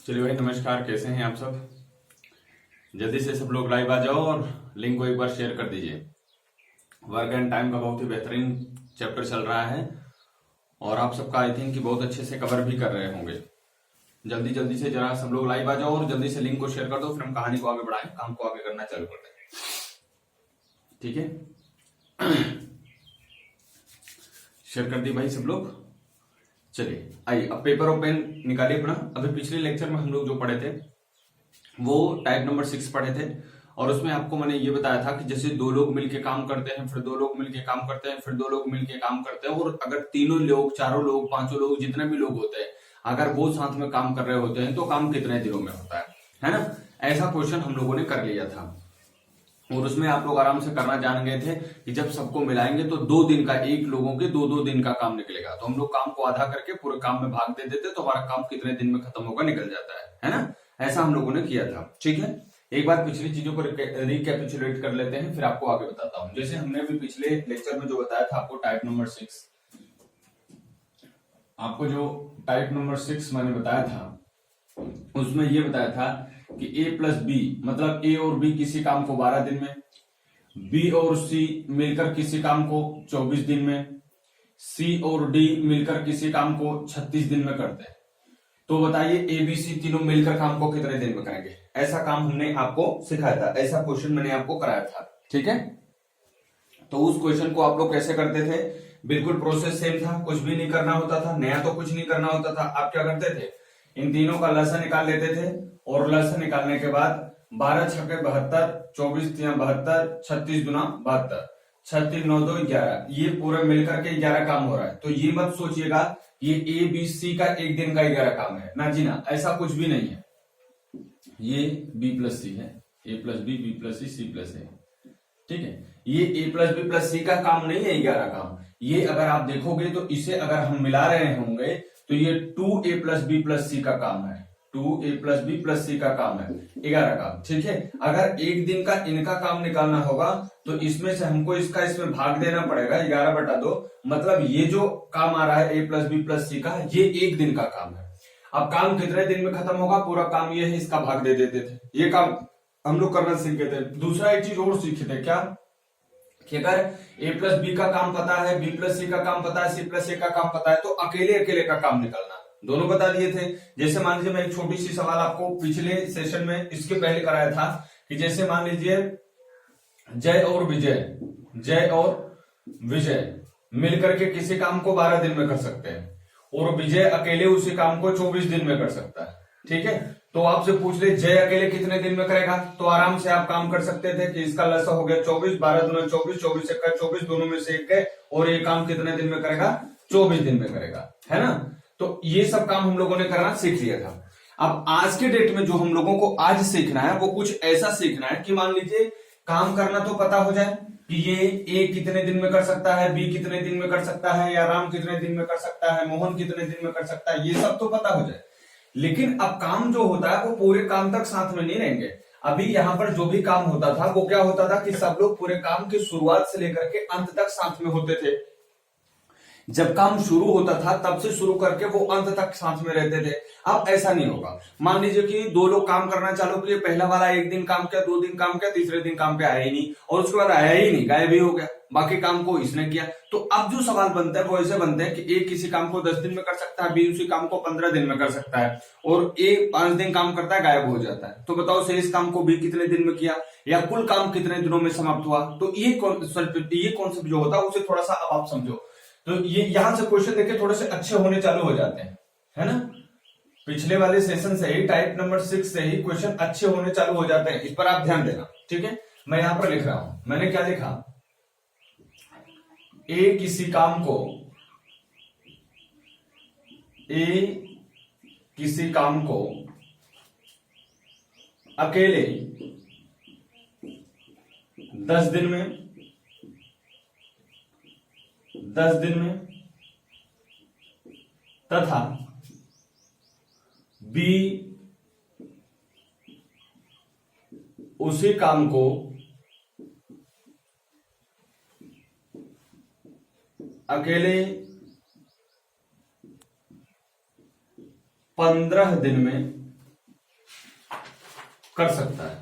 चलिए भाई, नमस्कार। कैसे हैं आप सब? जल्दी से सब लोग लाइव आ जाओ और लिंक को एक बार शेयर कर दीजिए। वर्क एंड टाइम का बहुत ही बेहतरीन चैप्टर चल रहा है और आप सबका आई थिंक कि बहुत अच्छे से कवर भी कर रहे होंगे। जल्दी जल्दी से जरा सब लोग लाइव आ जाओ और जल्दी से लिंक को शेयर कर दो, फिर हम कहानी को आगे बढ़ाएं, काम को आगे करना चालू करते हैं। ठीक है, शेयर कर दी भाई सब लोग। चलिए आइए, अब पेपर और पेन निकालिए अपना। अभी पिछले लेक्चर में हम लोग जो पढ़े थे वो टाइप नंबर 6 पढ़े थे और उसमें आपको मैंने ये बताया था कि जैसे दो लोग मिलके काम करते हैं, फिर दो लोग मिलके काम करते हैं, फिर दो लोग मिलके काम करते हैं, और अगर तीनों लोग, चारों लोग, पांचों लोग, जितने भी लोग होते हैं, अगर वो साथ में काम कर रहे होते हैं तो काम कितने दिनों में होता है ना। ऐसा क्वेश्चन हम लोगों ने कर लिया था और उसमें आप लोग आराम से करना जान गए थे कि जब सबको मिलाएंगे तो 2 दिन का, एक लोगों के 2-2 दिन का काम निकलेगा। तो हम लोग काम को आधा करके पूरे काम में भाग दे देते तो हमारा काम कितने दिन में खत्म होगा निकल जाता है ना। ऐसा हम लोगों ने किया था। ठीक है, एक बार पिछली चीजों को रिकैपिचुलेट कर लेते हैं, फिर आपको आगे बताता हूं। जैसे हमने अभी पिछले लेक्चर में जो बताया था आपको टाइप नंबर 6, आपको जो टाइप नंबर 6 मैंने बताया था उसमें ये बताया था कि A प्लस बी, मतलब A और B किसी काम को 12 दिन में, B और C मिलकर किसी काम को 24 दिन में, C और D मिलकर किसी काम को 36 दिन में करते हैं। तो बताइए A B C तीनों मिलकर काम को कितने दिन में करेंगे? ऐसा काम हमने आपको सिखाया था, ऐसा क्वेश्चन मैंने आपको कराया था। ठीक है, तो उस क्वेश्चन को आप लोग कैसे करते थे? बिल्कुल प्रोसेस सेम था, कुछ भी नहीं करना होता था, नया तो कुछ नहीं करना होता था। आप क्या करते थे? इन तीनों का लसन निकाल लेते थे और लसन निकालने के बाद 12 छक्के 72, 24 तिया 72, 36 दुना 72, 36 9 2 11, ये पूरा मिलकर के 11 काम हो रहा है। तो ये मत सोचिएगा ये A B C का एक दिन का 11 काम है ना जी ना, ऐसा कुछ भी नहीं है। ये B प्लस सी है, A plus B, B plus C plus A. ठीक है, ये A plus B plus C का काम नहीं है 11 काम। ये अगर आप देखोगे तो इसे अगर हम मिला रहे होंगे तो ये 2A plus B plus C का काम है, 2A plus B plus C का काम है, 11 काम। ठीक है, अगर एक दिन का इनका काम निकालना होगा तो इसमें से हमको इसमें भाग देना पड़ेगा 11/2, मतलब ये जो काम आ रहा है A plus B plus C का, ये एक दिन का काम है। अब काम कितने दिन में खत्म होगा? पूरा काम ये है, इसका भाग दे देते थे। ये काम हम लोग करना सीख गए थे। दूसरा एक चीज और सीखे थे, क्या कि अगर A प्लस बी का काम पता है, B प्लस सी का काम पता है, C प्लस ए का काम पता है, तो अकेले अकेले का काम निकालना दोनों बता दिए थे। जैसे मान लीजिए मैं एक छोटी सी सवाल आपको पिछले सेशन में इसके पहले कराया था कि जैसे मान लीजिए जय और विजय मिलकर के किसी काम को 12 दिन में कर सकते हैं और विजय अकेले उसी काम को 24 दिन में कर सकता है। ठीक है, तो आपसे पूछ ले जय अकेले कितने दिन में करेगा, तो आराम से आप काम कर सकते थे कि इसका लसा हो गया 24, 12 दूना 24, 24 एक्का 24, दोनों में से एक गए और ये काम कितने दिन में करेगा? 24 दिन में करेगा, है ना। तो ये सब काम हम लोगों ने करना सीख लिया था। अब आज के डेट में जो हम लोगों को आज सीखना है वो कुछ ऐसा सीखना है कि मान लीजिए काम करना तो पता हो जाए कि ये A कितने दिन में कर सकता है, B कितने दिन में कर सकता है, या राम कितने दिन में कर सकता है, मोहन कितने दिन में कर सकता है, ये सब तो पता हो जाए। लेकिन अब काम जो होता है वो पूरे काम तक साथ में नहीं रहेंगे। अभी यहाँ पर जो भी काम होता था वो क्या होता था कि सब लोग पूरे काम की शुरुआत से लेकर के अंत तक साथ में होते थे। जब काम शुरू होता था तब से शुरू करके वो अंत तक साथ में रहते थे। अब ऐसा नहीं होगा। मान लीजिए कि दो लोग काम करना चालू किए, पहला वाला एक दिन काम किया, 2 दिन काम किया, तीसरे दिन काम पे आया ही नहीं और उसके बाद आया ही नहीं, गायब ही हो गया, बाकी काम को इसने किया। तो अब जो सवाल बनता है वो ऐसे बनते हैं कि A किसी काम को 10 दिन में कर सकता है, B उसी काम को 15 दिन में कर सकता है और A 5 दिन काम करता है, गायब हो जाता है। तो बताओ शेष काम को B कितने दिन में किया या कुल काम कितने दिनों में समाप्त हुआ। तो ये कॉन्सेप्ट जो होता है उसे थोड़ा सा अब आप समझो। तो ये यहां से क्वेश्चन देखिए थोड़े से अच्छे होने चालू हो जाते हैं, है ना। पिछले वाले सेशन से ही टाइप नंबर 6 से ही क्वेश्चन अच्छे होने चालू हो जाते हैं, इस पर आप ध्यान देना। ठीक है, मैं यहां पर लिख रहा हूं, मैंने क्या लिखा? A किसी काम को अकेले 10 दिन में तथा B उसी काम को अकेले 15 दिन में कर सकता है।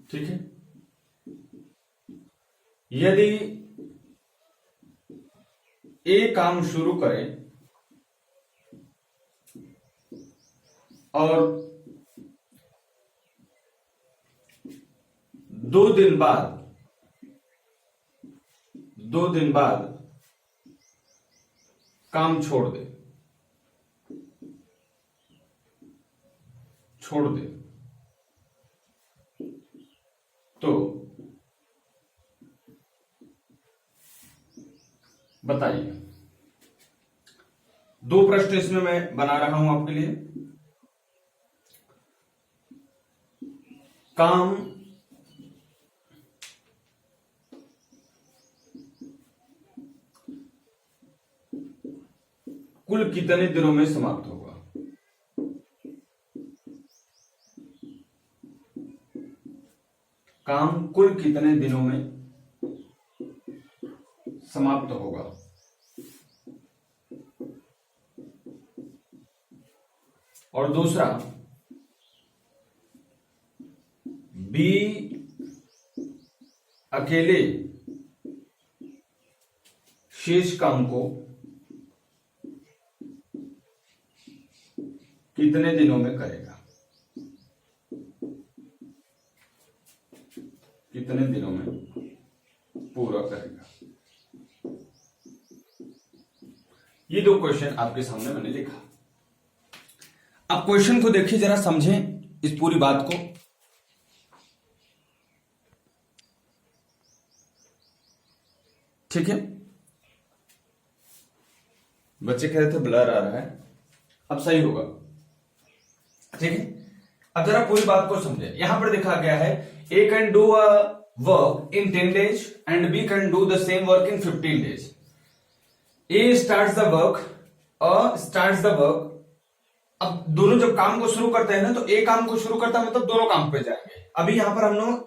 ठीक है, यदि ए काम शुरू करे और 2 दिन बाद काम छोड़ दे तो बताइए। 2 प्रश्न इसमें मैं बना रहा हूं आपके लिए। काम कुल कितने दिनों में समाप्त होगा? काम कुल कितने दिनों में समाप्त होगा? और दूसरा, बी अकेले शेष काम को कितने दिनों में करेगा? कितने दिनों में पूरा करेगा? ये 2 क्वेश्चन आपके सामने मैंने लिखा। अब क्वेश्चन को देखिए, जरा समझें इस पूरी बात को। ठीक है, बच्चे कह रहे थे ब्लर आ रहा है, अब सही होगा। ठीक है, अब जरा पूरी बात को समझे। यहां पर देखा गया है A can do a work in 10 days and B can do the same work in 15 days। A starts the work. अब दोनों जब काम को शुरू करते हैं ना, तो ए काम को शुरू करता है मतलब दोनों काम पे जाएंगे। अभी यहां पर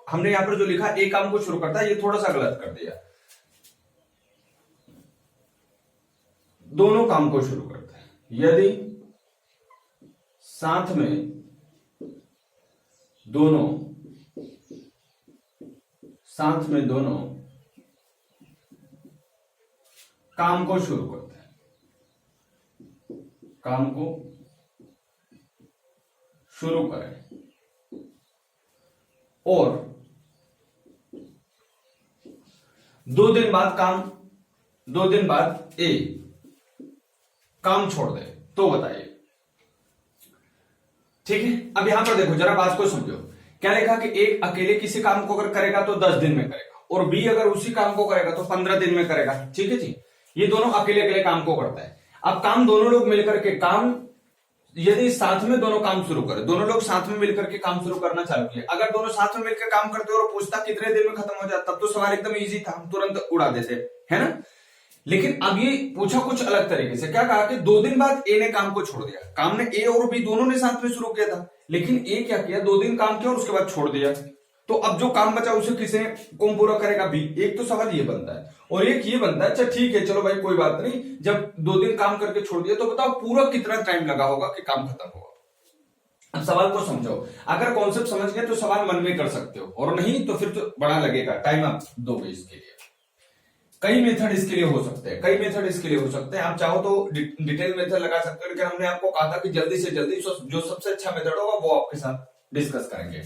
हमने यहां पर जो लिखा ए काम को शुरू करता है, ये थोड़ा सा गलत कर दिया। दोनों काम को शुरू करते हैं। यदि साथ में दोनों काम को शुरू करते हैं, काम को शुरू करें और 2 दिन बाद ए काम छोड़ दे, तो बताइए। ठीक है, अब यहां पर देखो, जरा बात को समझो। क्या लिखा कि एक अकेले किसी काम को अगर करेगा तो 10 दिन में करेगा, और बी अगर उसी काम को करेगा तो 15 दिन में करेगा। ठीक है जी, ये दोनों अकेले काम को करता है। अब काम दोनों लोग मिलकर के यदि साथ में दोनों काम शुरू करें, दोनों लोग साथ में मिलकर के काम शुरू करना चालू किया, अगर दोनों साथ में मिलकर काम करते और पूछता कितने दिन में खत्म हो जाता, तब तो सवाल एकदम इजी था, हम तुरंत उड़ा देते, है ना। लेकिन अब ये पूछा कुछ अलग तरीके से। क्या कहा कि 2 दिन बाद ए ने काम को छोड़ दिया। काम ने ए और बी दोनों ने साथ में शुरू किया था, लेकिन ए क्या किया, 2 दिन काम किया और उसके बाद छोड़ दिया। तो अब जो काम बचा उसे किसे कौन पूरा करेगा? बी। एक तो सवाल ये बनता है, और एक ये बनता है, अच्छा ठीक है चलो भाई कोई बात नहीं, जब 2 दिन काम करके छोड़ दिया तो बताओ पूरा कितना टाइम लगा होगा कि काम खत्म होगा। अब सवाल को समझो, अगर कॉन्सेप्ट समझ गए तो सवाल मन में कर सकते हो, और नहीं तो फिर तो बड़ा लगेगा, टाइम आप दोगे इसके लिए। कई मेथड इसके लिए हो सकते हैं, आप चाहो तो डिटेल मेथड लगा सकते हो, लेकिन हमने आपको कहा था कि जल्दी से जल्दी जो सबसे अच्छा मेथड होगा वो आपके साथ डिस्कस करेंगे।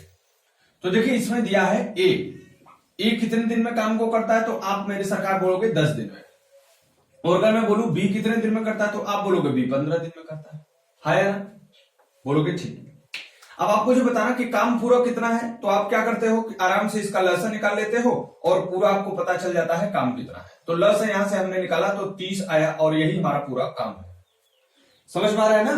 तो देखिए, इसमें दिया है ए कितने दिन में काम को करता है, तो आप मेरी सरकार बोलोगे 10 दिन में। और अगर मैं बोलूं बी कितने दिन में करता है, तो आप बोलोगे बी 15 दिन में करता है या ना? बोलोगे ठीक। अब आपको जो बताना कि काम पूरा कितना है, तो आप क्या करते हो कि आराम से इसका लसन निकाल लेते हो और पूरा आपको पता चल जाता है काम कितना है। तो लसन यहां से हमने निकाला तो 30 आया, और यही हमारा पूरा काम है। समझ में आ रहा है ना?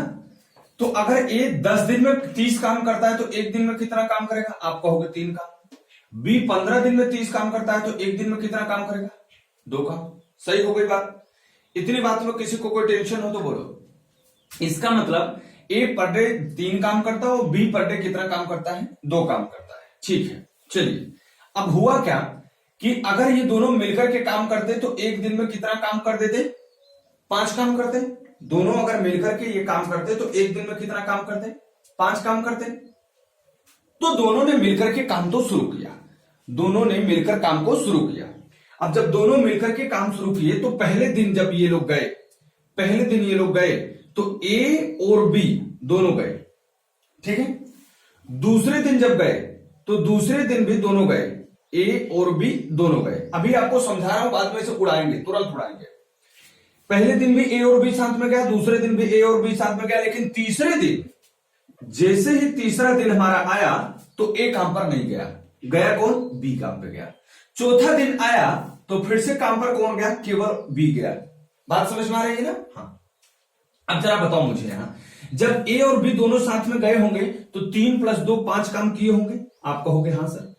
तो अगर ए 10 दिन में 30 काम करता है तो 1 दिन में कितना काम करेगा? आप कहोगे 3 काम। बी 15 दिन में 30 काम करता है तो 1 दिन में कितना काम करेगा? 2 काम। सही हो गई बात? इतनी बात में किसी को कोई टेंशन हो तो बोलो। इसका मतलब ए पर डे 3 काम करता है और बी पर डे कितना काम करता है? 2 काम करता है। ठीक है, चलिए अब हुआ क्या कि अगर ये दोनों मिलकर के काम करते तो 1 दिन में कितना काम कर देते? 5 काम करते। दोनों अगर मिलकर के ये काम करते तो एक दिन में कितना काम करते? 5 काम करते। तो दोनों ने मिलकर के काम तो शुरू किया, दोनों ने मिलकर काम को शुरू किया। अब जब दोनों मिलकर के काम शुरू किए तो पहले दिन जब ये लोग गए, पहले दिन ये लोग गए तो ए और बी दोनों गए, ठीक है। दूसरे दिन जब गए तो दूसरे दिन भी दोनों गए, ए और बी दोनों गए। अभी आपको समझा रहा हूं, बाद में इसे उड़ाएंगे, तुरंत उड़ाएंगे। पहले दिन भी ए और बी साथ में गया, दूसरे दिन भी ए और बी साथ में गया, लेकिन तीसरे दिन जैसे ही तीसरा दिन हमारा आया तो ए काम पर नहीं गया, गया कौन? बी काम पे गया। चौथा दिन आया तो फिर से काम पर कौन गया? केवल बी गया। बात समझ में आ रही है ना? हाँ। अब जरा बताओ मुझे, यहां जब ए और बी दोनों साथ में गए होंगे तो 3 + 2 5 काम किए होंगे, आप कहोगे हाँ सर।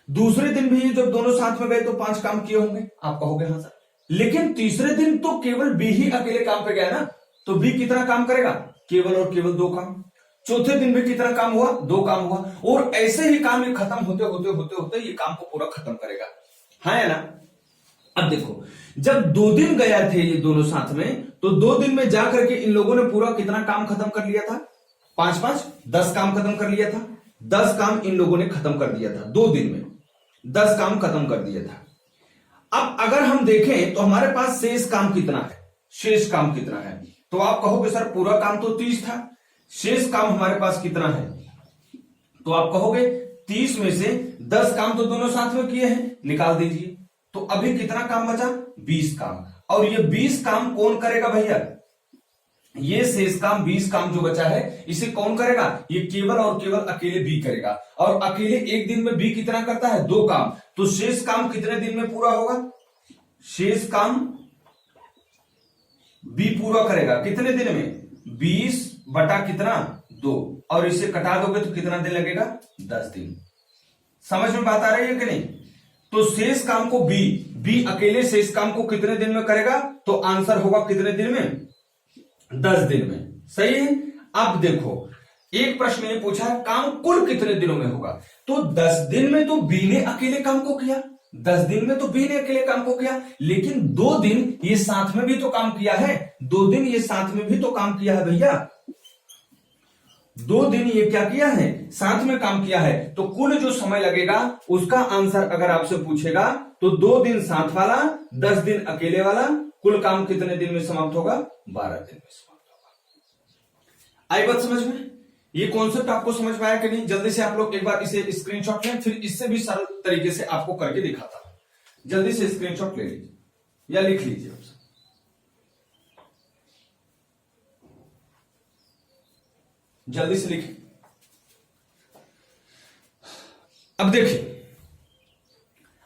दूसरे दिन भी जब दोनों साथ में गए तो 5 काम किए होंगे, आप कहोगे हाँ सर। लेकिन तीसरे दिन तो केवल बी ही अकेले काम पे गया ना, तो बी कितना काम करेगा? केवल और केवल 2 काम। चौथे दिन भी कितना काम हुआ? 2 काम हुआ। और ऐसे ही काम ये खत्म होते होते होते होते ये काम को पूरा खत्म करेगा, हाँ या ना? अब देखो, जब 2 दिन गया थे ये दोनों साथ में, तो 2 दिन में जाकर के इन लोगों ने पूरा कितना काम खत्म कर लिया था? 5 5 10 काम खत्म कर लिया था। 10 काम इन लोगों ने खत्म कर दिया था 2 दिन में, 10 काम खत्म कर दिया था। अब अगर हम देखें तो हमारे पास शेष काम कितना है? शेष काम कितना है? तो आप कहोगे सर पूरा काम तो 30 था, शेष काम हमारे पास कितना है? तो आप कहोगे 30 में से 10 काम तो दोनों साथ में किए हैं, निकाल दीजिए। तो अभी कितना काम बचा? 20 काम। और ये 20 काम कौन करेगा भैया? ये शेष काम 20 काम जो बचा है इसे कौन करेगा? ये केवल और केवल अकेले बी करेगा। और अकेले एक दिन में बी कितना करता है? 2 काम। तो शेष काम कितने दिन में पूरा होगा? शेष काम बी पूरा करेगा कितने दिन में? 20 बटा कितना? 2। और इसे कटा दोगे तो कितना दिन लगेगा? 10 दिन। समझ में बात आ रही है कि नहीं? तो शेष काम को बी अकेले शेष काम को कितने दिन में करेगा? तो आंसर होगा कितने दिन में? 10 दिन में। सही है। अब देखो, एक प्रश्न ये पूछा है काम कुल कितने दिनों में होगा? तो 10 दिन में तो बी ने अकेले काम को किया, 10 दिन में तो बी ने अकेले काम को किया, लेकिन 2 दिन ये साथ में भी तो काम किया है, 2 दिन ये साथ में भी तो काम किया है भैया। 2 दिन ये क्या किया है? साथ में काम किया है। तो कुल जो समय लगेगा उसका आंसर अगर आपसे पूछेगा तो 2 दिन साथ वाला, 10 दिन अकेले वाला, कुल काम कितने दिन में समाप्त होगा? 12 दिन में समाप्त होगा। आई बात समझ में? ये कॉन्सेप्ट आपको समझ में आया कि नहीं? जल्दी से आप लोग एक बार इसे स्क्रीनशॉट लें, फिर इससे भी सरल तरीके से आपको करके दिखाता हूं। जल्दी से स्क्रीनशॉट ले लीजिए या लिख लीजिए। जल्दी से लिखें। अब देखिए,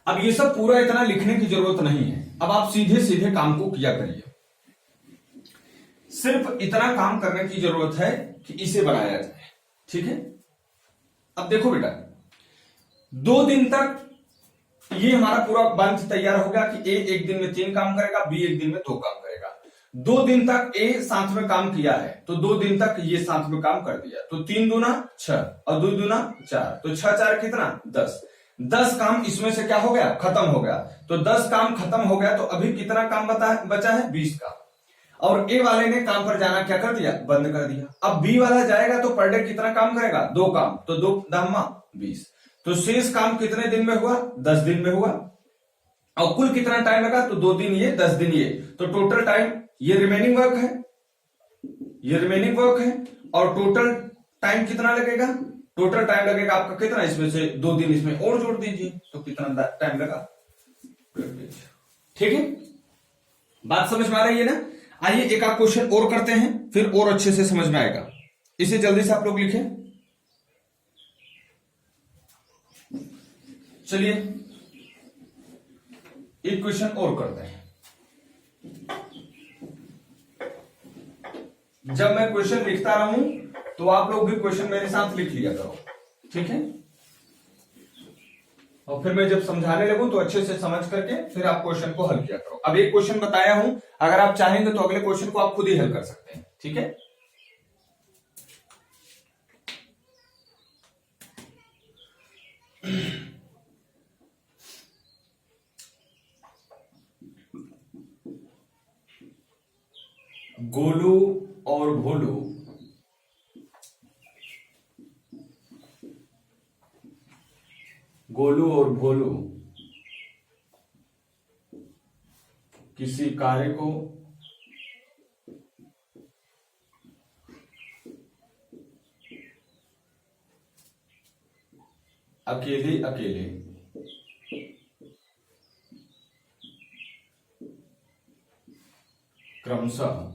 अब ये सब पूरा इतना लिखने की जरूरत नहीं है। अब आप सीधे सीधे काम को किया करिए। सिर्फ इतना काम करने की जरूरत है कि इसे बनाया जाए, ठीक है। अब देखो बेटा, 2 दिन तक ये हमारा पूरा बंच तैयार हो गया कि ए एक दिन में 3 काम करेगा, बी एक दिन में 2 काम करेगा। 2 दिन तक ए साथ में काम किया है तो 2 दिन तक ये साथ में काम कर दिया, तो 3 दूना 6 और 2 दूना 4, तो 6 4 कितना? 10। 10 काम इसमें से क्या हो गया? खत्म हो गया। तो 10 काम खत्म हो गया, तो अभी कितना काम बचा है? 20 काम। और ए वाले ने काम पर जाना क्या कर दिया? बंद कर दिया। अब बी वाला जाएगा तो पर डे कितना काम करेगा? 2 काम। तो 2 दहमा 20। तो शेष काम कितने दिन में हुआ? 10 दिन में हुआ। और कुल कितना टाइम लगा? तो 2 दिन ये, 10 दिन ये, तो टोटल टाइम ये रिमेनिंग वर्क है, ये रिमेनिंग वर्क है। और टोटल टाइम कितना लगेगा? टोटल टाइम लगेगा आपका कितना? इसमें से 2 दिन इसमें और जोड़ दीजिए तो कितना टाइम लगा? ठीक है, बात समझ में आ रही है ना? आइए एक आध क्वेश्चन और करते हैं, फिर और अच्छे से समझ में आएगा। इसे जल्दी से आप लोग लिखें। चलिए एक क्वेश्चन और करते हैं। जब मैं क्वेश्चन लिखता रहूं तो आप लोग भी क्वेश्चन मेरे साथ लिख लिया करो, ठीक है। और फिर मैं जब समझाने लगूं तो अच्छे से समझ करके फिर आप क्वेश्चन को हल किया करो। अब एक क्वेश्चन बताया हूं, अगर आप चाहेंगे तो अगले क्वेश्चन को आप खुद ही हल कर सकते हैं, ठीक है। गोलू और भोलू किसी कार्य को अकेले अकेले क्रमशः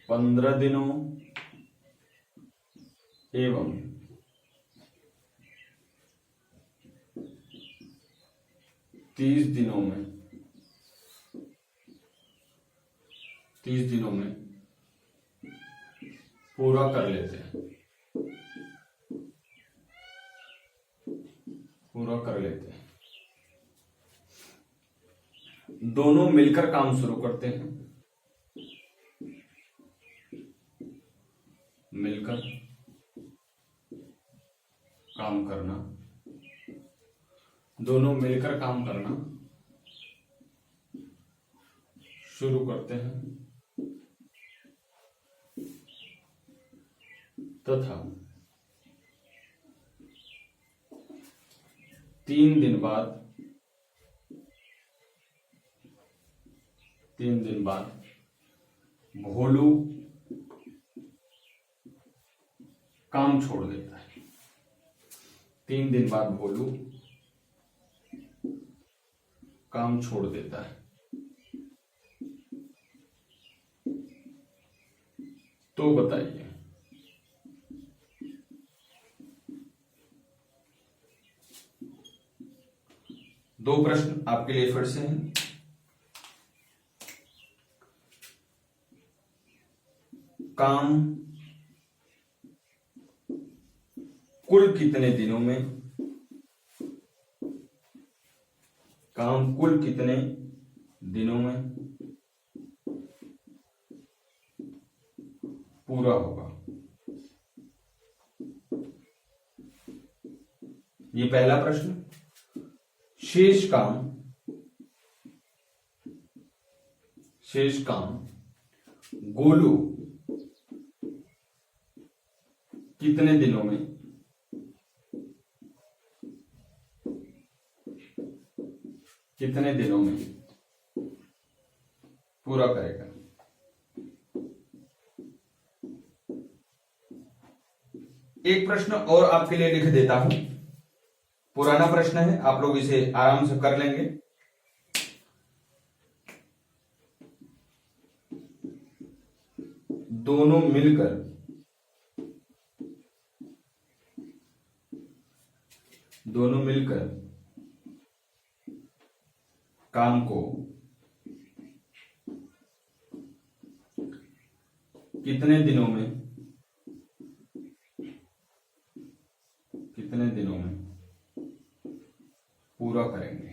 15 दिनों एवं 30 दिनों में पूरा कर लेते हैं। दोनों मिलकर काम शुरू करते हैं। मिलकर काम करना, दोनों मिलकर काम करना शुरू करते हैं तथा 3 दिन बाद भोलू काम छोड़ देता है। 3 दिन बाद भोलू काम छोड़ देता है। तो बताइए दो प्रश्न आपके लिए फिर से हैं। काम कुल कितने दिनों में पूरा होगा? ये पहला प्रश्न। शेष काम गोलू कितने दिनों में पूरा करेगा? एक प्रश्न और आपके लिए लिख देता हूं, पुराना प्रश्न है, आप लोग इसे आराम से कर लेंगे। दोनों मिलकर काम को कितने दिनों में पूरा करेंगे?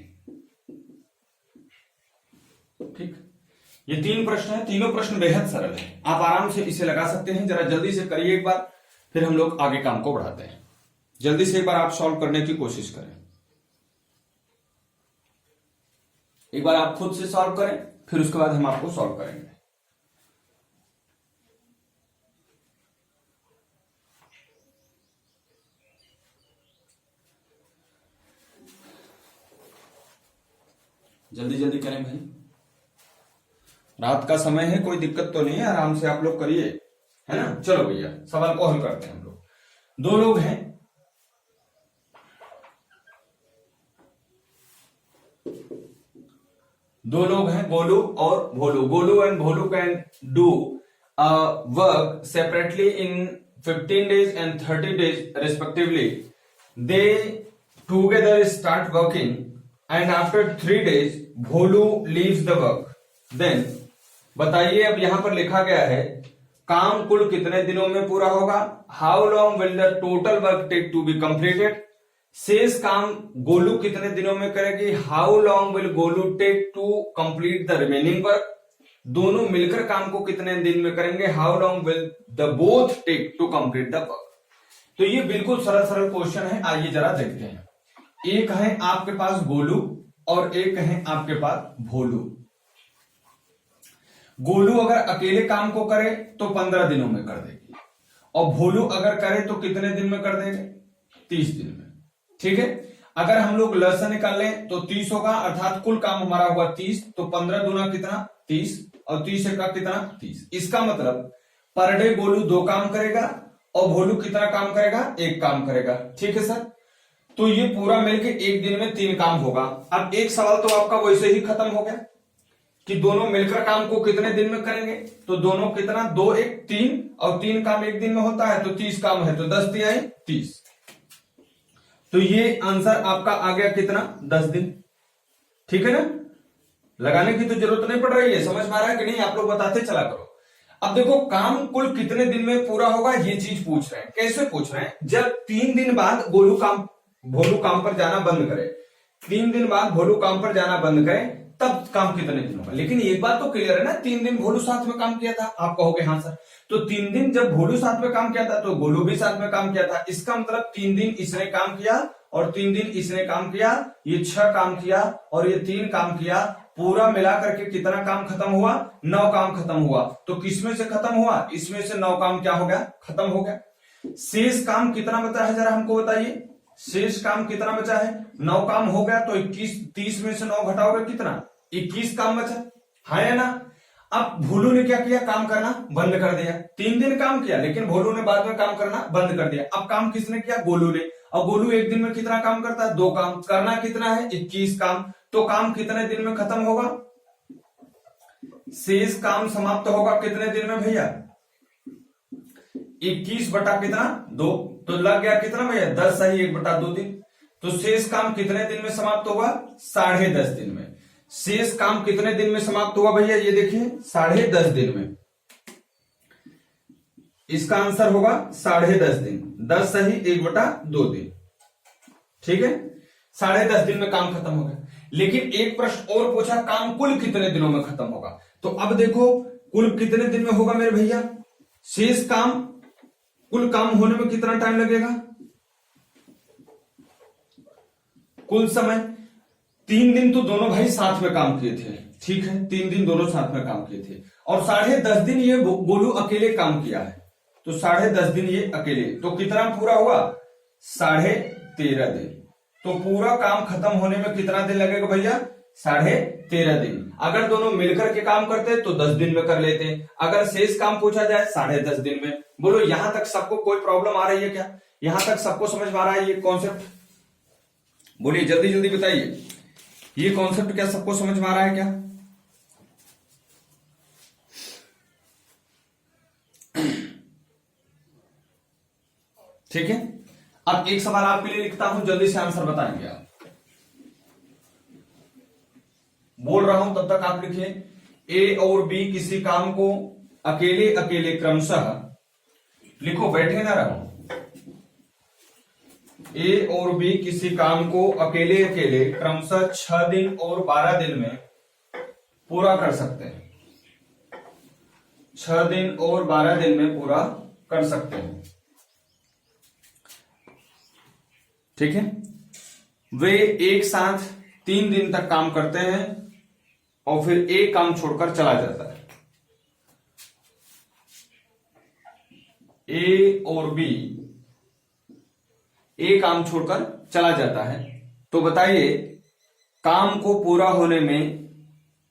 ठीक, ये 3 प्रश्न है। तीनों प्रश्न बेहद सरल है, आप आराम से इसे लगा सकते हैं। जरा जल्दी से करिए एक बार, फिर हम लोग आगे काम को बढ़ाते हैं। जल्दी से एक बार आप सॉल्व करने की कोशिश करें। एक बार आप खुद से सॉल्व करें, फिर उसके बाद हम आपको सॉल्व करेंगे। जल्दी जल्दी करें भाई, रात का समय है, कोई दिक्कत तो नहीं है, आराम से आप लोग करिए, है ना। चलो भैया सवाल को हल करते हैं हम लोग। 2 लोग हैं, गोलू और Bholu. Golu and Bholu can do work separately in 15 days and 30 days respectively. They together start working and after 3 days Bholu leaves the work. Then बताइए, अब यहां पर लिखा गया है काम कुल कितने दिनों में पूरा होगा? How long will the total work take to be completed? शेष काम गोलू कितने दिनों में करेगी? How long will Golu take to complete the remaining work? दोनों मिलकर काम को कितने दिन में करेंगे? How long will the both take to complete the work? तो ये बिल्कुल सरल क्वेश्चन है, आइए जरा देखते हैं। एक है आपके पास गोलू और एक है आपके पास भोलू। गोलू अगर अकेले काम को करे तो 15 दिनों में कर देगी, और भोलू अगर करे तो कितने दिन में कर देंगे? 30 दिन में। ठीक है, अगर हम लोग लसन निकाल लें तो 30 होगा, अर्थात कुल काम हमारा हुआ 30, तो 15 दूना कितना? 30, और 30 का कितना? 30। इसका मतलब पर डे गोलू 2 काम करेगा और भोलू कितना काम करेगा? 1 काम करेगा। ठीक है सर, तो ये पूरा मिलके एक दिन में 3 काम होगा। अब एक सवाल तो आपका वैसे ही खत्म हो गया कि दोनों मिलकर काम को कितने दिन में करेंगे, तो दोनों कितना? 2 1 3, और 3 काम एक दिन में होता है, तो 30 काम है, तो 10 तिहाई 30। तो ये आंसर आपका आ गया कितना? 10 दिन। ठीक है ना, लगाने की तो जरूरत नहीं पड़ रही है। समझ में आ रहा है कि नहीं? आप लोग बताते चला करो। अब देखो, काम कुल कितने दिन में पूरा होगा ये चीज पूछ रहे हैं। कैसे पूछ रहे हैं? जब 3 दिन बाद भोलू काम पर जाना बंद करे, 3 दिन बाद भोलू काम पर जाना बंद करे, तब काम कितने दिन होगा। लेकिन एक बात तो क्लियर है ना, 3 दिन भोलू साथ में काम किया था। आप कहोगे हाँ सर, तो 3 दिन जब भोलू साथ में काम किया था तो गोलू भी साथ में काम किया था। इसका मतलब 3 दिन इसने काम किया और 3 दिन इसने काम किया, ये 6 काम किया और ये 3 काम किया। पूरा मिला करके कितना काम खत्म हुआ? 9 काम खत्म हुआ। तो किसमें से खत्म हुआ? इसमें से 9 काम क्या हो गया? खत्म हो गया। शेष काम कितना बचा है जरा हमको बताइए। शेष काम कितना बचा है? 9 काम हो गया, तो 21, 30 में से 9 घटाओगे कितना? 21 काम बचा है ना। अब भोलू ने क्या किया? काम करना बंद कर दिया। 3 दिन काम किया, लेकिन भोलू ने बाद में काम करना बंद कर दिया। अब काम किसने किया? गोलू ने। और गोलू एक दिन में कितना काम करता है? 2 काम। करना कितना है? 21 काम। तो काम कितने दिन में खत्म होगा? शेष काम समाप्त होगा कितने दिन में भैया? 21 बटा कितना? 2। तो लग गया कितना भैया? 10 सही 1/2 दिन। तो शेष काम कितने दिन में समाप्त होगा? 10.5 दिन में। शेष काम कितने दिन में समाप्त हुआ भैया? ये देखिए 10.5 दिन में। इसका आंसर होगा 10.5 दिन। 10 सही 1/2 दिन। ठीक है, 10.5 दिन में काम खत्म हो गया। लेकिन एक प्रश्न और पूछा, काम कुल कितने दिनों में खत्म होगा। तो अब देखो, कुल कितने दिन में होगा मेरे भैया? शेष काम, कुल काम होने में कितना टाइम लगेगा? कुल समय 3 दिन तो दोनों भाई साथ में काम किए थे। ठीक है, 3 दिन दोनों साथ में काम किए थे, और 10.5 दिन ये गोलू अकेले काम किया है। तो 10.5 दिन ये अकेले, तो कितना पूरा हुआ? 13.5 दिन। तो पूरा काम खत्म होने में कितना दिन लगेगा भैया? 13.5 दिन। अगर दोनों मिलकर के काम करते तो 10 दिन में कर लेते। अगर शेष काम पूछा जाए 10.5 दिन में। बोलो, यहां तक सबको कोई प्रॉब्लम आ रही है क्या? यहां तक सबको समझ में आ रहा है ये कॉन्सेप्ट? बोलिए जल्दी जल्दी बताइए, ये कॉन्सेप्ट क्या सबको समझ में आ रहा है क्या? ठीक है, अब एक सवाल आपके लिए लिखता हूं, जल्दी से आंसर बताएंगे आप। बोल रहा हूं तब तक आप लिखिए। ए और बी किसी काम को अकेले अकेले क्रमशः, लिखो बैठे ना रहो। ए और बी किसी काम को अकेले अकेले क्रमशः 6 दिन और 12 दिन में पूरा कर सकते हैं। 6 दिन और 12 दिन में पूरा कर सकते हैं। ठीक है, वे एक साथ 3 दिन तक काम करते हैं और फिर एक काम छोड़कर चला जाता है। ए और बी एक काम छोड़कर चला जाता है, तो बताइए काम को पूरा होने में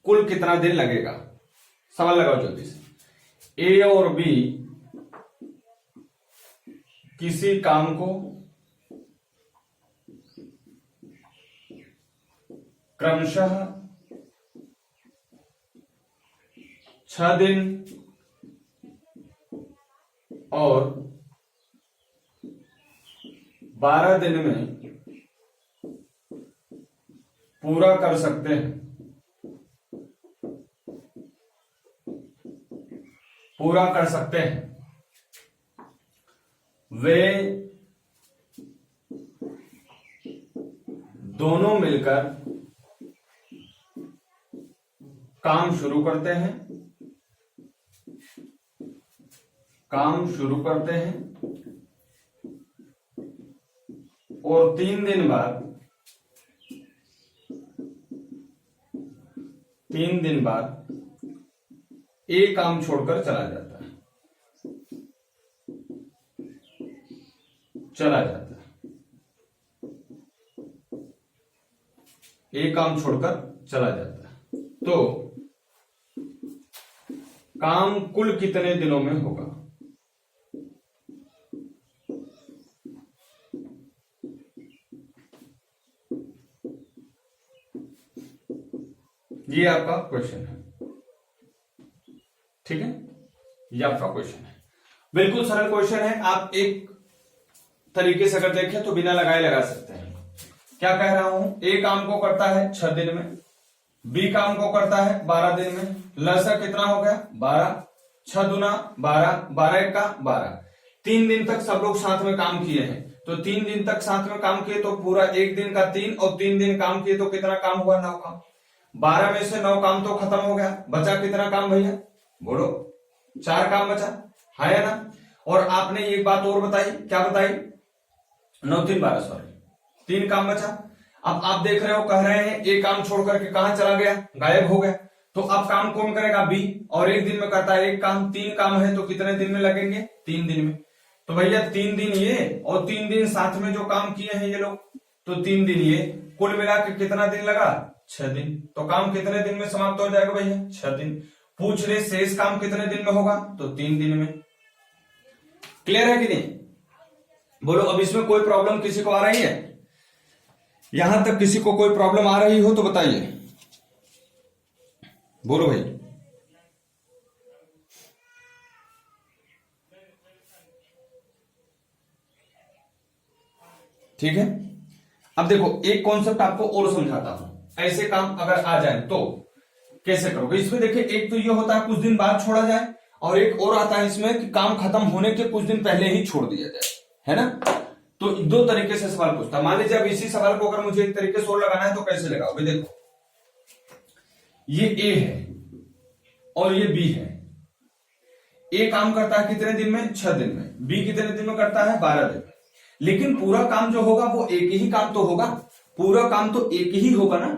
कुल कितना दिन लगेगा? सवाल लगाओ जल्दी से। ए और बी किसी काम को क्रमशः 6 दिन और 12 दिन में पूरा कर सकते हैं। पूरा कर सकते हैं। वे दोनों मिलकर काम शुरू करते हैं। और 3 दिन बाद 3 दिन बाद ए काम छोड़कर चला जाता है, ए काम छोड़कर चला जाता है, तो काम कुल कितने दिनों में होगा? ये आपका क्वेश्चन है, ठीक है, ये आपका क्वेश्चन है। बिल्कुल सरल क्वेश्चन है। आप एक तरीके से अगर देखें तो बिना लगाए लगा सकते हैं। क्या कह रहा हूं? ए काम को करता है 6 दिन में, बी काम को करता है 12 दिन में। लसा कितना हो गया? 12। 6 दूना 12, 12 एक का 12। 3 दिन तक सब लोग साथ में काम किए हैं, तो 3 दिन तक साथ में काम किए तो पूरा एक दिन का 3 और 3 दिन काम किए तो कितना काम हुआ? 9 काम। 12 में से 9 काम तो खत्म हो गया, बचा कितना काम भैया? बोलो। 4 काम बचा, है या ना? और आपने एक बात और बताई, क्या बताई? 9 3 12, सॉरी, 3 काम बचा। अब आप देख रहे हो, कह रहे हैं एक काम छोड़ करके कहां चला गया? गायब हो गया। तो अब काम कौन करेगा? बी। और एक दिन में करता है एक काम, 3 काम है तो कितने दिन में लगेंगे? 3 दिन में। तो भैया 3 दिन ये और 3 दिन साथ में जो काम किए हैं ये लोग, तो 3 दिन ये, कुल मिला के कितना दिन लगा? 6 दिन। तो काम कितने दिन में समाप्त हो जाएगा भैया? 6 दिन। पूछ रहे शेष काम कितने दिन में होगा? तो 3 दिन में। क्लियर है कि नहीं? बोलो। अब इसमें कोई प्रॉब्लम किसी को आ रही है? यहां तक किसी को कोई प्रॉब्लम आ रही हो तो बताइए, बोलो भाई। ठीक है। अब देखो एक कॉन्सेप्ट आपको और समझाता हूं। ऐसे काम अगर आ जाए तो कैसे करोगे? इसमें देखिए, एक तो ये होता है कुछ दिन बाद छोड़ा जाए, और एक और आता है इसमें कि काम खत्म होने के कुछ दिन पहले ही छोड़ दिया जाए, है ना? तो 2 तरीके से सवाल पूछता। मान लीजिए अब इसी सवाल को अगर मुझे एक तरीके से और लगाना है तो कैसे लगाओगे? देखो, ये ए है और ये बी है। ए काम करता है कितने दिन में? 6 दिन में। बी कितने दिन में करता है? 12 दिन में। लेकिन पूरा काम जो होगा वो एक ही काम तो होगा, पूरा काम तो एक ही होगा ना।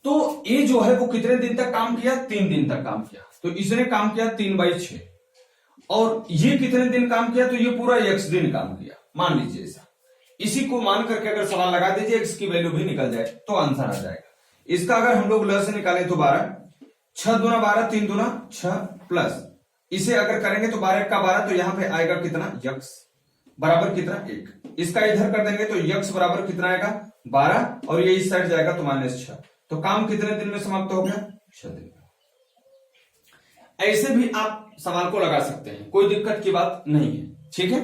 तो ए जो है वो कितने दिन तक काम किया? 3 दिन तक काम किया। तो इसने काम किया 3/6। और ये कितने दिन काम किया? तो ये पूरा x दिन काम किया, मान लीजिए ऐसा। इसी को मान करके अगर सवाल लगा दीजिए, x की वैल्यू भी निकल जाए तो आंसर आ जाएगा। इसका अगर हम लोग ल से निकालें तो 12, 6 दूना 12, 3 दूना 6, प्लस इसे अगर करेंगे तो 12 का 12, तो यहां पे आएगा कितना? x बराबर कितना? 1। इसका इधर कर देंगे तो x बराबर कितना आएगा? 12, और ये इस साइड जाएगा तो -6। तो काम कितने दिन में समाप्त हो गया? 6 दिन में। ऐसे भी आप सवाल को लगा सकते हैं, कोई दिक्कत की बात नहीं है, ठीक है।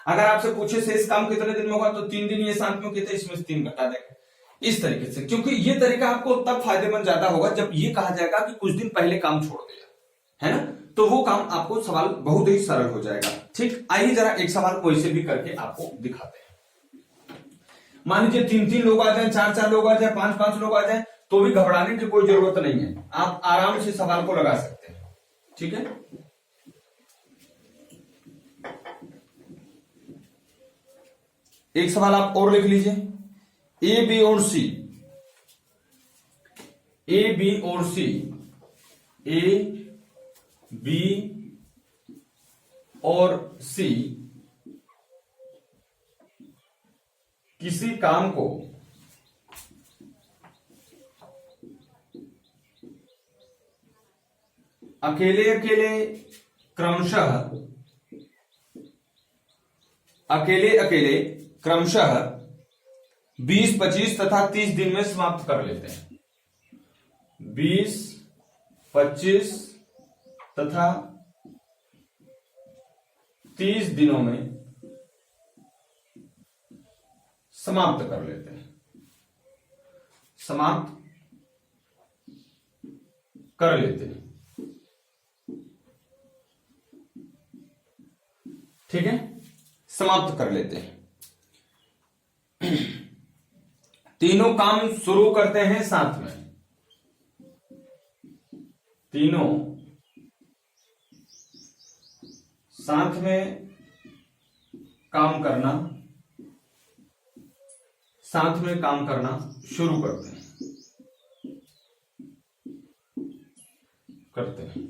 अगर आपसे पूछे शेष काम कितने दिन में होगा तो 3 दिन ये साथ में किए थे, इसमें से 3 घटा देंगे इस तरीके से, क्योंकि ये तरीका आपको तब फायदेमंद ज्यादा होगा जब ये कहा जाएगा कि कुछ दिन पहले काम छोड़ दिया, है ना? तो वो काम आपको सवाल बहुत ही सरल हो जाएगा। ठीक, आइए जरा एक सवाल कोई से भी करके आपको दिखाते हैं। मान लीजिए 3-3 लोग आ जाए, 4-4 लोग आ जाए, 5-5 लोग आ जाए, तो भी घबराने की कोई जरूरत नहीं है, आप आराम से सवाल को लगा सकते हैं, ठीक है। एक सवाल आप और लिख लीजिए, ए बी और सी, ए बी और सी, ए बी और सी किसी काम को अकेले अकेले क्रमशः 20, 25 तथा 30 दिन में समाप्त कर लेते हैं। 20, 25 तथा 30 दिनों में समाप्त कर लेते हैं, समाप्त कर लेते हैं, ठीक है, समाप्त कर लेते हैं। तीनों काम शुरू करते हैं साथ में, तीनों साथ में काम करना, साथ में काम करना शुरू करते हैं। करते हैं,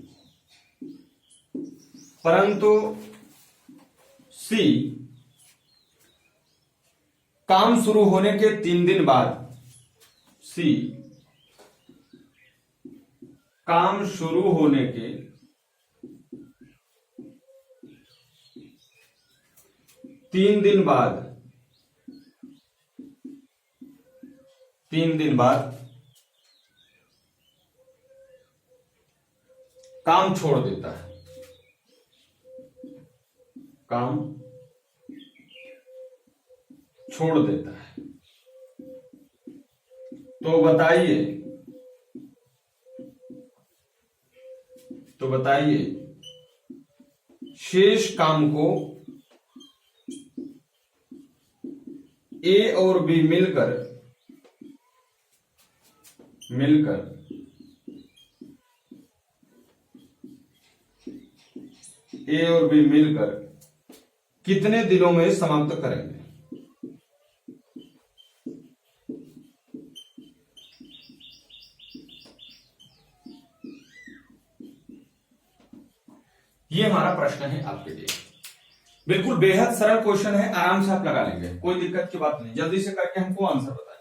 परंतु सी काम शुरू होने के 3 दिन बाद, सी काम शुरू होने के 3 दिन बाद, 3 दिन बाद काम छोड़ देता है, काम छोड़ देता है। तो बताइए शेष काम को ए और बी मिलकर ए और बी मिलकर कितने दिनों में समाप्त करेंगे? ये हमारा प्रश्न है आपके लिए। बिल्कुल बेहद सरल क्वेश्चन है, आराम से आप लगा लेंगे, कोई दिक्कत की बात नहीं। जल्दी से करके हमको आंसर बताएं।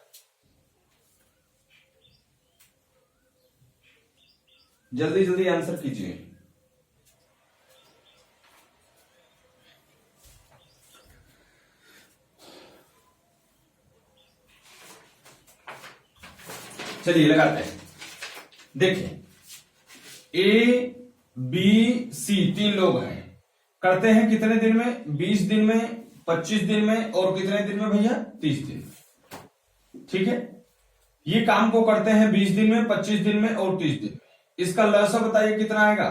जल्दी जल्दी आंसर कीजिए। चलिए लगाते हैं। देखिए ए बी सी 3 लोग हैं, करते हैं कितने दिन में? 20 दिन में, 25 दिन में और कितने दिन में भैया? 30 दिन में। ठीक है, ये काम को करते हैं 20 दिन में, 25 दिन में और 30 दिन में। इसका लसा बताइए कितना आएगा?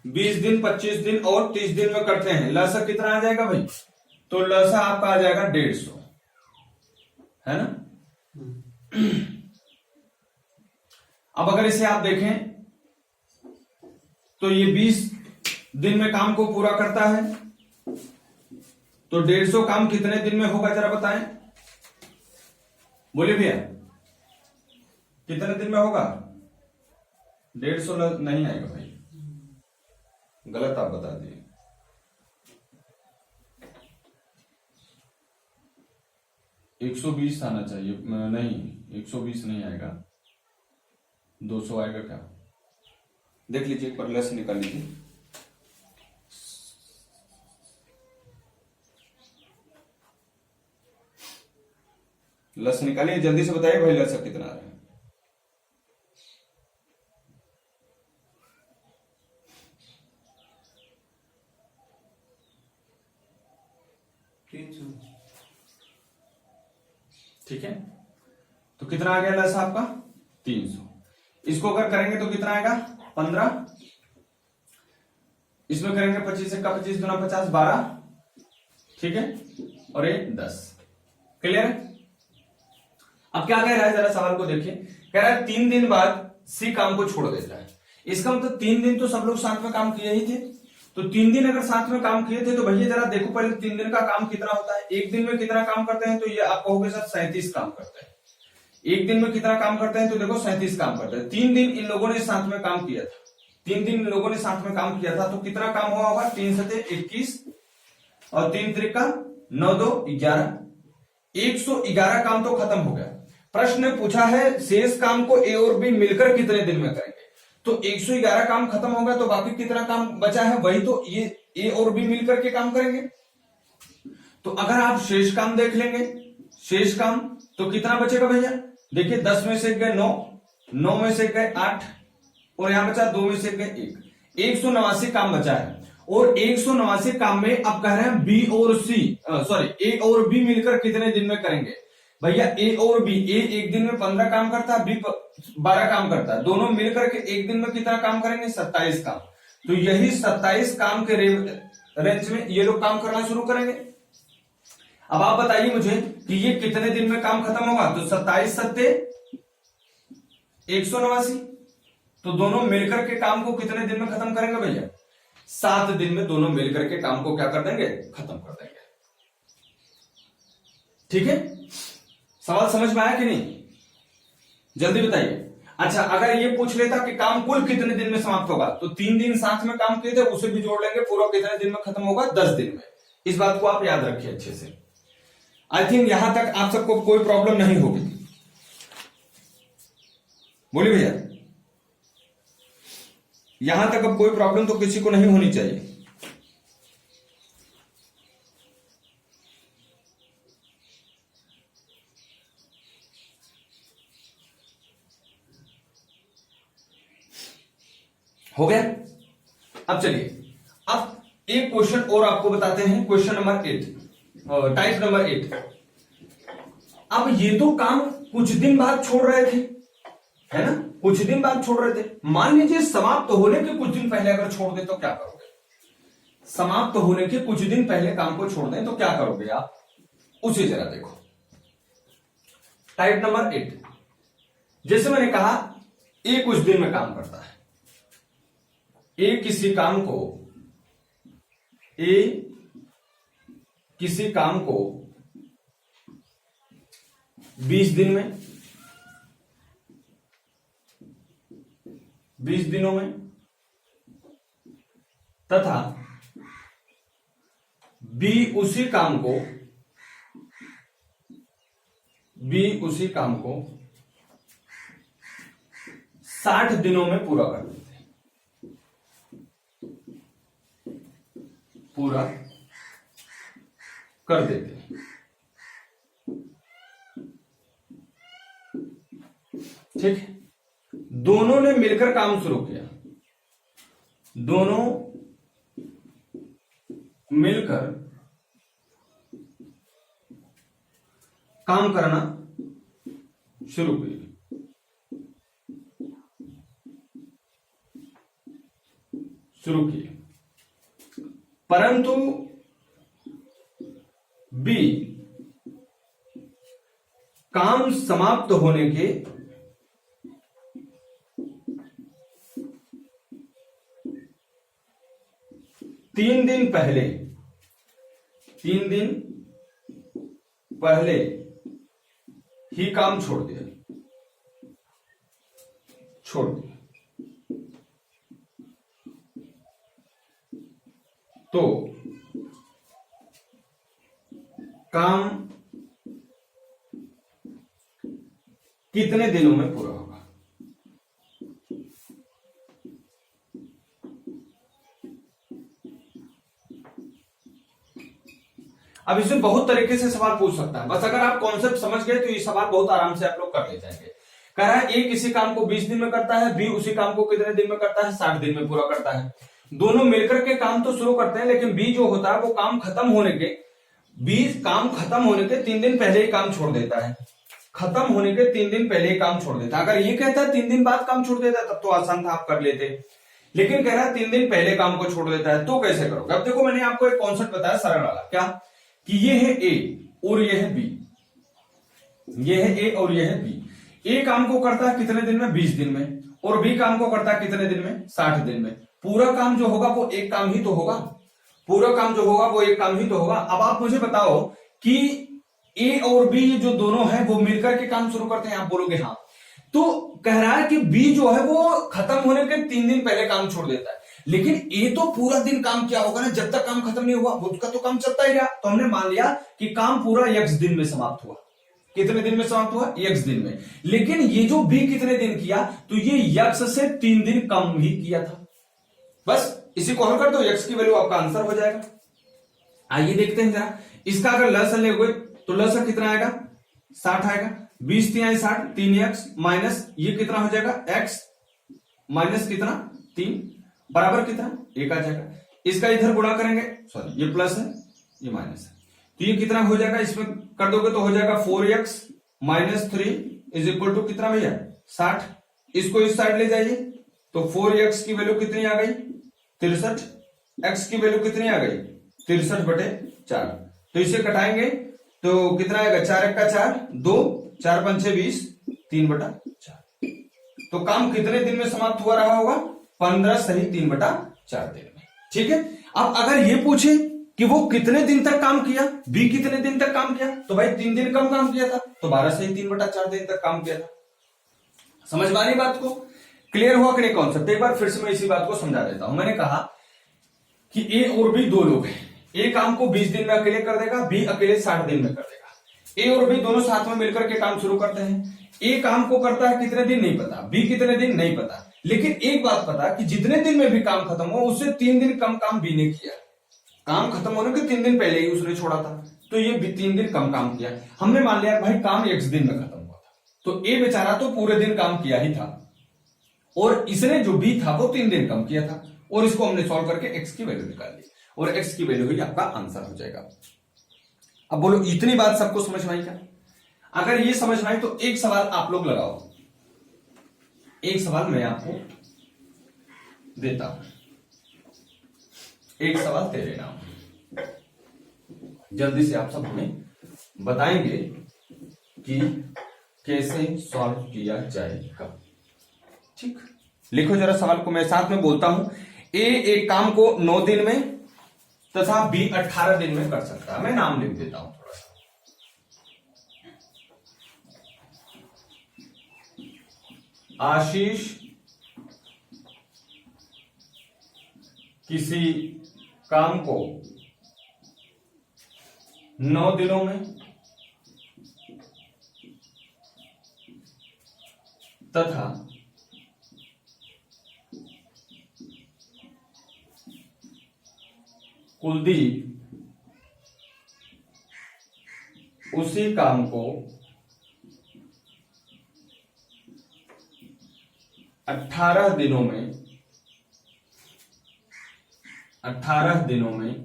20 दिन, 25 दिन और 30 दिन में करते हैं, लसा कितना आ जाएगा भाई? तो लसा आपका आ जाएगा 150, है ना? अब अगर इसे आप देखें तो ये 20 दिन में काम को पूरा करता है, तो 150 काम कितने दिन में होगा जरा बताएं? बोलिए भैया, कितने दिन में होगा? 150 नहीं आएगा भाई, गलत आप बता दिए। एक 120 आना चाहिए, नहीं 120 नहीं आएगा, 200 आएगा क्या? देख लीजिए, एक बार लस निकाल लीजिए। लस निकालिए, जल्दी से बताइए भाई लस कितना आ रहा है? ठीक है, तो कितना आ गया लस आपका? 300। इसको अगर करेंगे तो कितना आएगा? 15। इसमें करेंगे 25 का 25 दूना 50, 12। ठीक है, और ये 10। क्लियर है? अब क्या कह रहा है, जरा सवाल को देखिए। कह रहा है 3 दिन बाद सी काम को छोड़ देता है। इसका मतलब 3 दिन तो सब लोग साथ में काम किए ही थे, तो 3 दिन अगर साथ में काम किए थे तो भैया जरा देखो पहले 3 दिन का काम कितना होता है। एक दिन में कितना काम करते हैं? तो ये आप कहोगे सर 37 काम करते हैं। एक दिन में कितना काम करते हैं? तो देखो 37 काम करते हैं। 3 दिन इन लोगों ने साथ में काम किया था, 3 दिन इन लोगों ने साथ में काम किया था, तो कितना काम हुआ होगा? 3 सते 21 और 3 त्रिका 9 2 11, 111 काम तो खत्म हो गया। प्रश्न ने पूछा है शेष काम को ए और बी मिलकर कितने दिन में करेंगे, तो 111 काम खत्म हो गया, तो बाकी कितना काम बचा है? वही तो ये ए और बी मिलकर के काम करेंगे। तो अगर आप शेष काम देख लेंगे, शेष काम तो कितना बचेगा भैया? देखिए 10 में से गए 9, 9 में से गए 8 और यहां बचा 2 में से गए 1, 189 काम बचा है। और 189 काम में अब कह रहे हैं बी और सी, सॉरी ए और बी मिलकर कितने दिन में करेंगे? भैया ए और बी, ए एक दिन में 15 काम करता है, बी 12 काम करता है, दोनों मिलकर के एक दिन में कितना काम करेंगे? 27 काम। तो यही 27 काम के रेंज में ये लोग काम करना शुरू करेंगे। अब आप बताइए मुझे कि ये कितने दिन में काम खत्म होगा? तो 27 सत्ते 189, तो दोनों मिलकर के काम को कितने दिन में खत्म करेंगे भैया? 7 दिन में दोनों मिलकर के काम को क्या कर देंगे? खत्म कर देंगे। ठीक है, सवाल समझ में आया कि नहीं? जल्दी बताइए। अच्छा, अगर ये पूछ लेता कि काम कुल कितने दिन में समाप्त होगा, तो 3 दिन साथ में काम किए थे उसे भी जोड़ लेंगे, पूरा कितने दिन में खत्म होगा, 10 दिन में। इस बात को आप याद रखिए अच्छे से। आई थिंक यहां तक आप सबको कोई प्रॉब्लम नहीं होगी। बोलिए भैया, यहां तक अब कोई प्रॉब्लम तो किसी को नहीं होनी चाहिए। हो गया? अब चलिए, अब एक क्वेश्चन और आपको बताते हैं, क्वेश्चन नंबर 8, टाइप नंबर 8। अब ये तो काम कुछ दिन बाद छोड़ रहे थे, है ना, कुछ दिन बाद छोड़ रहे थे। मान लीजिए समाप्त होने के कुछ दिन पहले अगर छोड़ दे तो क्या करोगे? समाप्त होने के कुछ दिन पहले काम को छोड़ दें तो क्या करोगे आप, उसे जरा देखो। टाइप नंबर 8, जैसे मैंने कहा ए कुछ दिन में काम करता है, ए किसी काम को 20 दिन में, 20 दिनों में, तथा बी उसी काम को 60 दिनों में पूरा कर देते हैं, पूरा कर देते हैं। ठीक है, दोनों ने मिलकर काम शुरू किया, दोनों मिलकर काम करना शुरू किए, परंतु बी काम समाप्त होने के 3 दिन पहले ही काम छोड़ दिया। तो काम कितने दिनों में पूरा होगा? अब इसमें बहुत तरीके से सवाल पूछ सकता है, बस अगर आप कॉन्सेप्ट समझ गए तो ये सवाल बहुत आराम से आप लोग कर ले जाएंगे। कह रहा है ए किसी काम को 20 दिन में करता है, बी उसी काम को कितने दिन में करता है, 60 दिन में पूरा करता है। दोनों मिलकर के काम तो शुरू करते हैं, लेकिन बी जो होता है वो काम खत्म होने के 3 दिन पहले ही काम छोड़ देता है, खत्म होने के 3 दिन पहले ही काम छोड़ देता है। अगर ये कहता है 3 दिन बाद काम छोड़ देता है तब तो आसान था, आप कर लेते, लेकिन कह रहा है 3 दिन पहले काम को छोड़ देता है, तो कैसे करोगे? अब देखो, मैंने आपको एक कॉन्सेप्ट बताया सरल वाला, क्या कि ये है ए और ये है बी, ये है ए और ये है बी। ए काम को करता है कितने दिन में? 20 दिन में, और बी काम को करता है कितने दिन में? 60 दिन में। पूरा काम जो होगा वो एक काम ही तो होगा, पूरा काम जो होगा वो एक काम ही तो होगा। अब आप मुझे बताओ कि ए और बी जो दोनों हैं वो मिलकर के काम शुरू करते हैं, आप बोलोगे हाँ। तो कह रहा है कि बी जो है वो खत्म होने के 3 दिन पहले काम छोड़ देता है, लेकिन ए तो पूरा दिन काम किया होगा ना, जब तक काम खत्म नहीं हुआ उसका तो काम चलता ही रहा। तो हमने मान लिया कि काम पूरा x दिन में समाप्त हुआ। कितने दिन में समाप्त हुआ? x दिन में। लेकिन ये जो बी कितने दिन किया, तो ये x से 3 दिन कम ही किया था। बस इसी को हल कर दो, x की वैल्यू आपका आंसर हो जाएगा। आइए देखते हैं जरा, इसका अगर लसन लेंगे तो लसन कितना आएगा? 60 आएगा। 20 3 60, 3x माइनस ये कितना हो जाएगा? x माइनस कितना? 3 बराबर कितना? 1 आ जाएगा। इसका इधर गुणा करेंगे, सॉरी ये प्लस है ये माइनस है, तो ये कितना हो जाएगा? इसमें कर दोगे तो हो जाएगा 4x minus 3 is equal to कितना भैया? 60। इसको इस साइड ले जाइए तो 4x की वैल्यू कितनी आ गई? 63। x की वैल्यू कितनी आ गई? 63/4। तो इसे कटाएंगे तो कितना आएगा? 4 का 4, 2, 4 5 6 20, 3/4। तो काम कितने दिन में समाप्त हुआ रहा होगा? 15 सही 3/4 दिन में। ठीक है, अब अगर ये पूछे कि वो कितने दिन तक काम किया, बी कितने दिन तक काम किया, तो भाई 3 दिन कम काम किया था, तो 12 सही 3/4 दिन तक काम किया था। समझ में आ रही बात को? क्लियर हुआ कि नहीं कॉन्सेप्ट? एक बार फिर से मैं इसी बात को समझा देता हूं। मैंने कहा कि ए और बी दो लोग हैं, ए काम को 20 दिन में अकेले कर देगा, बी अकेले 60 दिन में कर देगा। ए और बी दोनों साथ में मिलकर के काम शुरू करते हैं। ए काम को करता है कितने दिन नहीं पता, बी कितने दिन नहीं पता, लेकिन एक बात पता कि जितने दिन में भी काम खत्म हो उससे 3 दिन कम काम बी ने किया। काम खत्म होने के 3 दिन पहले ही उसने छोड़ा था, तो ये भी 3 दिन कम काम किया। हमने मान लिया भाई काम x दिन में खत्म हुआ था, तो ए बेचारा तो पूरे दिन काम किया ही था, और इसने जो बी था वो 3 दिन कम किया था, और इसको हमने सॉल्व करके x की वैल्यू निकाल ली, और x की वैल्यू ही आपका आंसर हो जाएगा। अब बोलो इतनी बात सबको समझ में आई क्या? अगर ये समझ में आई तो एक सवाल आप लोग लगाओ, एक सवाल मैं आपको देता हूं, एक सवाल तेरे नाम, जल्दी से आप सब हमें बताएंगे कि कैसे सॉल्व किया जाएगा। ठीक, लिखो जरा सवाल को, मैं साथ में बोलता हूं। ए एक काम को 9 दिन में तथा बी 18 दिन में कर सकता है। मैं नाम लिख देता हूं थोड़ा सा। आशीष किसी काम को 9 दिनों में तथा कुलदीप उसी काम को 18 दिनों में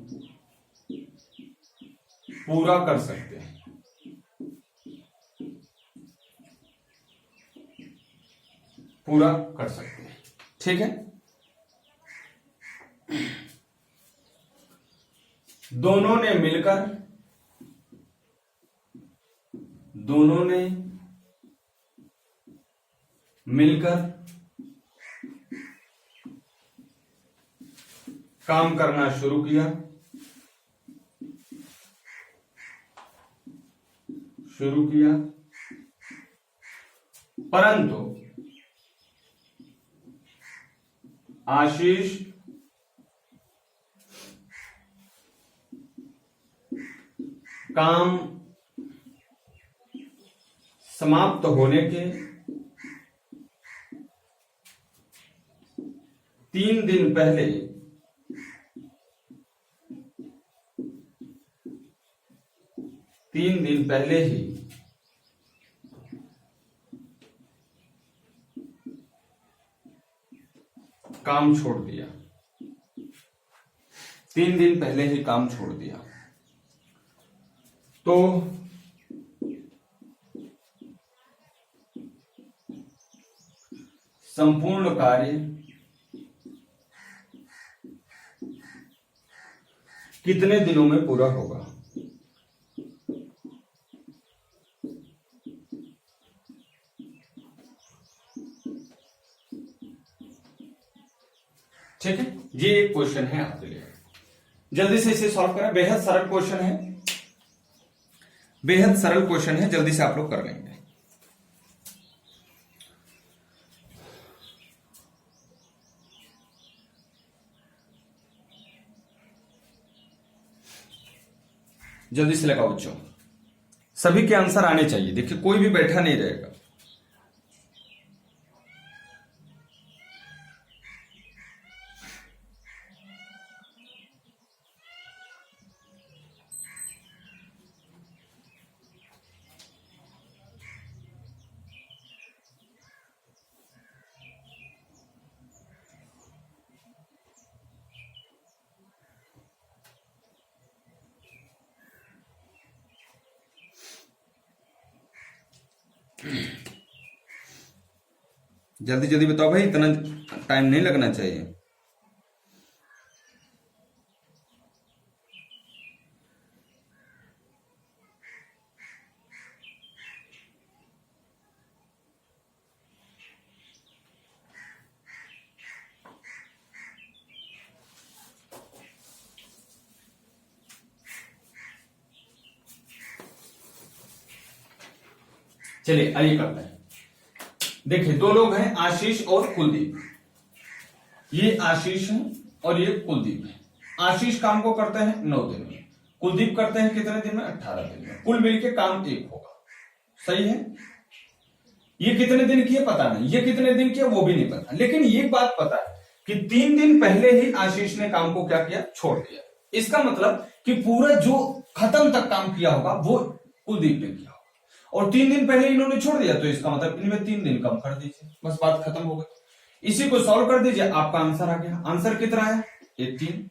पूरा कर सकते हैं। पूरा कर सकते हैं, ठीक है। दोनों ने मिलकर काम करना शुरू किया, परंतु आशीष काम समाप्त होने के 3 दिन पहले ही काम छोड़ दिया। 3 दिन पहले ही काम छोड़ दिया, तो संपूर्ण कार्य कितने दिनों में पूरा होगा? ठीक है, ये एक क्वेश्चन है आपके लिए, जल्दी से इसे सॉल्व करें। बेहद सरल क्वेश्चन है, जल्दी से आप लोग कर लेंगे। जल्दी से लगाओ बच्चों, सभी के आंसर आने चाहिए। देखिए कोई भी बैठा नहीं रहेगा। जल्दी जल्दी बताओ भाई, इतना टाइम नहीं लगना चाहिए। चलिए आइए करते हैं। देखिए दो लोग हैं, आशीष और कुलदीप। ये आशीष है और ये कुलदीप है। आशीष काम को करते हैं 9 दिन में, कुलदीप करते हैं कितने दिन में? 18 दिन में। कुल मिलके काम एक होगा, सही है। ये कितने दिन किए पता नहीं, ये कितने दिन किए वो भी नहीं पता, लेकिन ये बात पता है कि 3 दिन पहले ही आशीष ने काम को क्या किया? छोड़ दिया। इसका मतलब कि पूरा जो खत्म तक काम किया होगा वो कुलदीप ने किया होगा, और 3 दिन पहले इन्होंने छोड़ दिया, तो इसका मतलब इनमें 3 दिन कम कर दीजिए, बस बात खत्म हो गई। इसी को सॉल्व कर दीजिए, आपका आंसर आ गया। आंसर कितना है? 18।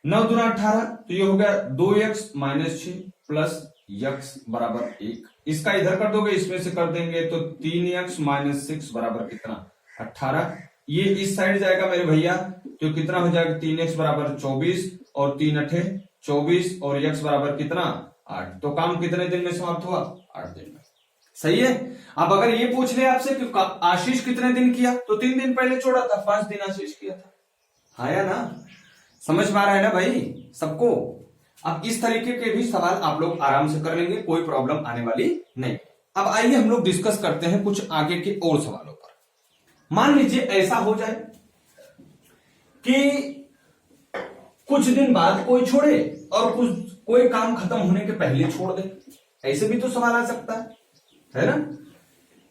9 दूना 18, तो ये हो गया 2x - 6 प्लस x बराबर 1। इसका इधर कर दोगे, इसमें से कर देंगे तो 3x - 6 बराबर कितना? 18। ये इस साइड जाएगा मेरे भैया, तो कितना हो जाएगा? 3x बराबर 24 और 3 अठे 24 और x बराबर कितना? 8। तो काम कितने दिन में समाप्त हुआ? 8 दिन में, सही है। अब अगर ये पूछ ले आपसे कि आशीष कितने दिन किया, तो 3 दिन पहले छोड़ा था, 5 दिन आशीष किया था। हाँ या ना? समझ में आ रहा है ना भाई सबको? अब इस तरीके के भी सवाल आप लोग आराम से कर लेंगे, कोई प्रॉब्लम आने वाली नहीं। अब आइए हम लोग डिस्कस करते हैं कुछ आगे के और सवालों पर। मान लीजिए ऐसा हो जाए कि कुछ दिन बाद कोई छोड़े और कोई काम खत्म होने के पहले छोड़ दे, ऐसे भी तो सवाल आ सकता है ना?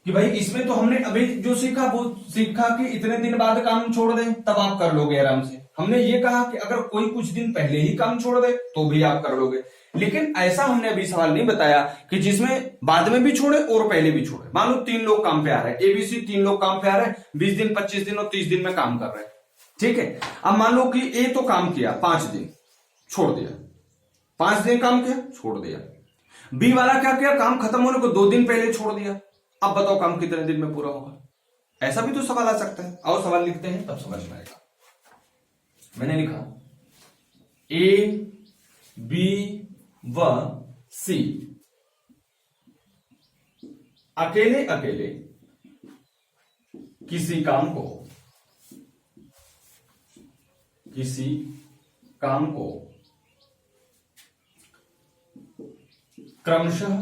कि भाई इसमें तो हमने अभी जो सीखा वो सीखा कि इतने दिन बाद काम छोड़ दे, तब आप कर लोगे आराम से। हमने ये कहा कि अगर कोई कुछ दिन पहले ही काम छोड़ दे तो भी आप कर लोगे, लेकिन ऐसा हमने अभी सवाल नहीं बताया कि जिसमें बाद में भी छोड़े और पहले भी छोड़े। मान लो 3 लोग काम पे आ रहे हैं, एबीसी 3 लोग काम पे आ रहे हैं, 20 दिन 25 दिन और 30 दिन में काम कर रहे हैं, ठीक है। अब मान लो कि ए तो काम किया 5 दिन, छोड़ दिया, 5 दिन काम किया, छोड़ दिया। बी वाला क्या किया? काम खत्म होने को 2 दिन पहले छोड़ दिया। अब बताओ काम कितने दिन में पूरा होगा? ऐसा भी तो सवाल आ सकता है। आओ सवाल लिखते हैं, तब समझ में आएगा। मैंने लिखा ए, बी व सी अकेले अकेले किसी काम को क्रमशः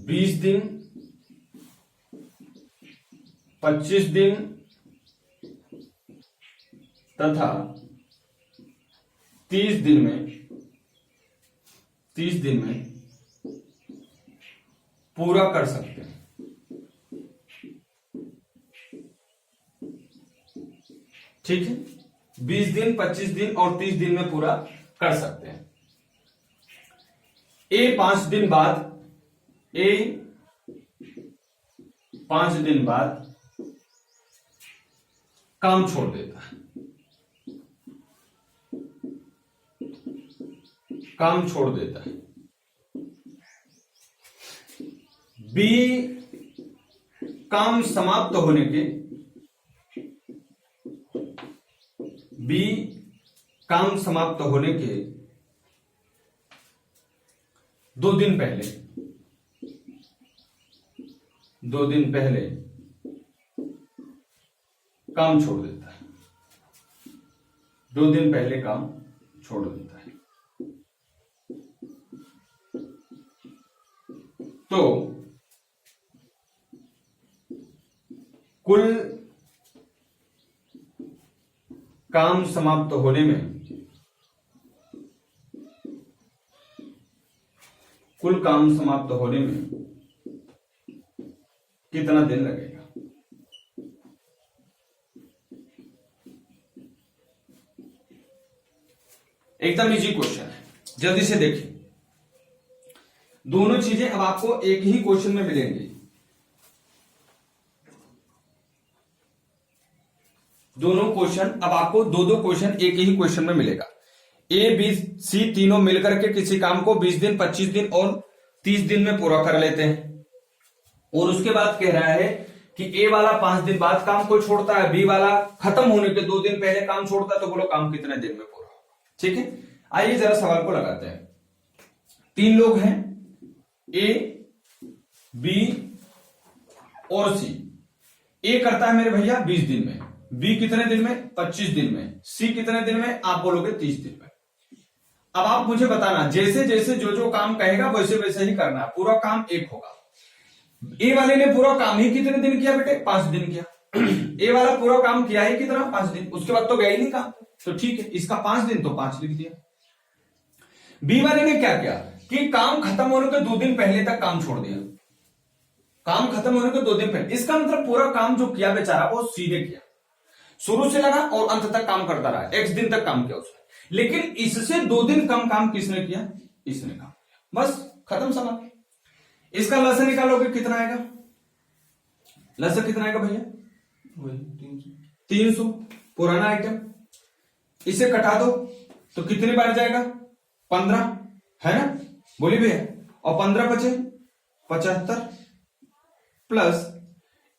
20 दिन, 25 दिन तथा 30 दिन में पूरा कर सकते हैं। ठीक है, 20 दिन, 25 दिन और 30 दिन में पूरा कर सकते हैं। ए 5 दिन बाद काम छोड़ देता है, बी काम समाप्त होने के 2 दिन पहले काम छोड़ देता है। 2 दिन पहले काम छोड़ देता है। तो कुल काम समाप्त होने में कितना दिन लगेगा? एकदम इजी क्वेश्चन है, जल्दी से देखिए। दोनों चीजें अब आपको एक ही क्वेश्चन में मिलेंगी। दोनों क्वेश्चन अब आपको दो क्वेश्चन एक ही क्वेश्चन में मिलेगा। ए, बी, सी तीनों मिलकर के किसी काम को 20 दिन, 25 दिन और 30 दिन में पूरा कर लेते हैं, और उसके बाद कह रहा है कि ए वाला 5 दिन बाद काम को छोड़ता है, बी वाला खत्म होने के 2 दिन पहले काम छोड़ता है, तो बोलो काम कितने दिन में पूरा होगा? ठीक है, आइए जरा सवाल को लगाते हैं। 3 लोग हैं, ए, बी और सी। ए करता है मेरे भैया 20 दिन में, बी कितने दिन में? 25 दिन में, सी कितने दिन में? आप बोलोगे 30 दिन में। अब आप मुझे बताना, जैसे जैसे जो काम कहेगा वैसे वैसे ही करना है, पूरा काम एक होगा। ए वाले ने पूरा काम ही कितने दिन किया बेटे? 5 दिन किया। ए वाला पूरा काम किया ही कितना? 5 दिन। उसके बाद तो गया ही नहीं काम, तो ठीक है, इसका 5 दिन तो 5 लिख दिया। बी वाले ने क्या किया कि काम खत्म होने के 2 दिन पहले तक काम छोड़ दिया। काम खत्म होने के 2 दिन पहले, इसका मतलब पूरा काम जो किया बेचारा वो सीधे किया, शुरू से लगा और अंत तक काम करता रहा, x दिन तक काम किया उसने। लेकिन इससे 2 दिन कम काम किसने किया? इसने काम किया। बस खत्म सवाल। इसका लसन निकालोगे कितना आएगा? लसन कितना आएगा भैया? 300। पुराना आइटम, इसे कटा दो तो कितनी बार जाएगा? 15 है ना, बोलिए भैया। और 15 बचे 75 प्लस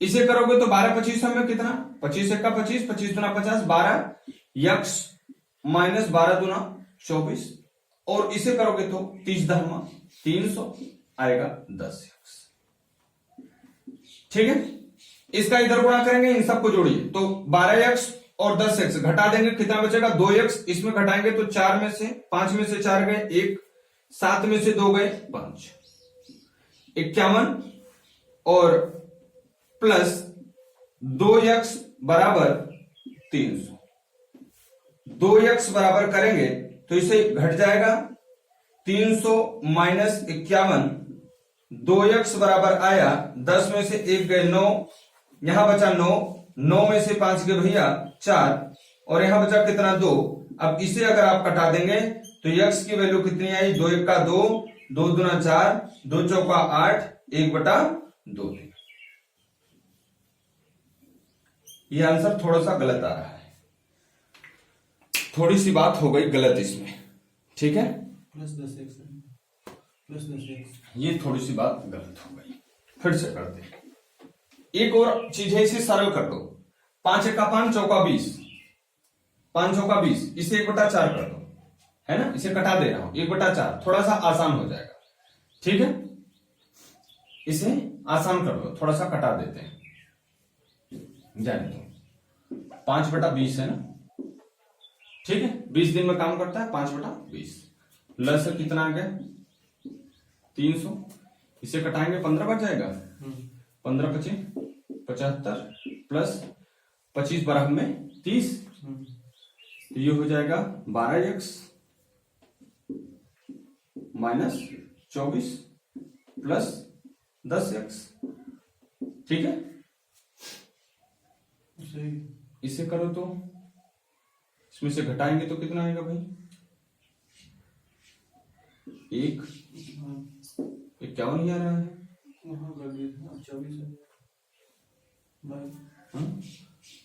इसे करोगे तो 12 25 में कितना? 25 1 का 25, 25 दूना 50, 12 यक्स माइनस 12 दूना 24, और इसे करोगे तो 30 धर्मा 300 आएगा 10 यक्स। ठीक है, इसका इधर गुणा करेंगे, इन सबको जोड़िए तो 12 यक्स और 10 एक्स घटा देंगे, कितना बचेगा? 2 एक्स। इसमें घटाएंगे तो 4 में से 5 में से 4 गए 1, 7 में से 2 गए 5, 51 और प्लस 2x बराबर 300। 2x बराबर करेंगे तो इसे घट जाएगा 300 माइनस 51, 2x बराबर आया 10 में से 1 गए 9, यहां बचा 9, 9 में से 5 गए भैया 4, और यहां बचा कितना? 2। अब इसे अगर आप कटा देंगे तो x की वैल्यू कितनी आई? 2 1 का 2, 2 दूना 4, 2 चौका 8, 1/2। ये आंसर थोड़ा सा गलत आ रहा है, थोड़ी सी बात हो गई गलत इसमें, ठीक है? प्लस 10x, ये थोड़ी सी बात गलत हो गई, फिर से करते हैं। एक और चीज है, इसे सरल कर दो। 5 1 का 5, चौका 20, 5 चौका 20, इसे 1/4 कर दो, है ना? इसे कटा दे रहा हूं 1/4, थोड़ा सा आसान हो जाएगा। ठीक है, इसे आसान कर दो, थोड़ा सा कटा देते हैं, जाने दो। 5/20 है ना, ठीक है? 20 दिन में काम करता है, 5/20। लस कितना आ गया? 300। इसे कटाएंगे 15 बच जाएगा, 15 बचे 75 प्लस 25 बराबर में 30, तो ये हो जाएगा 12x माइनस 24 प्लस 10x। ठीक है, इसे करो तो इसमें से घटाएंगे तो कितना आएगा भाई? 51 ही आ रहा है।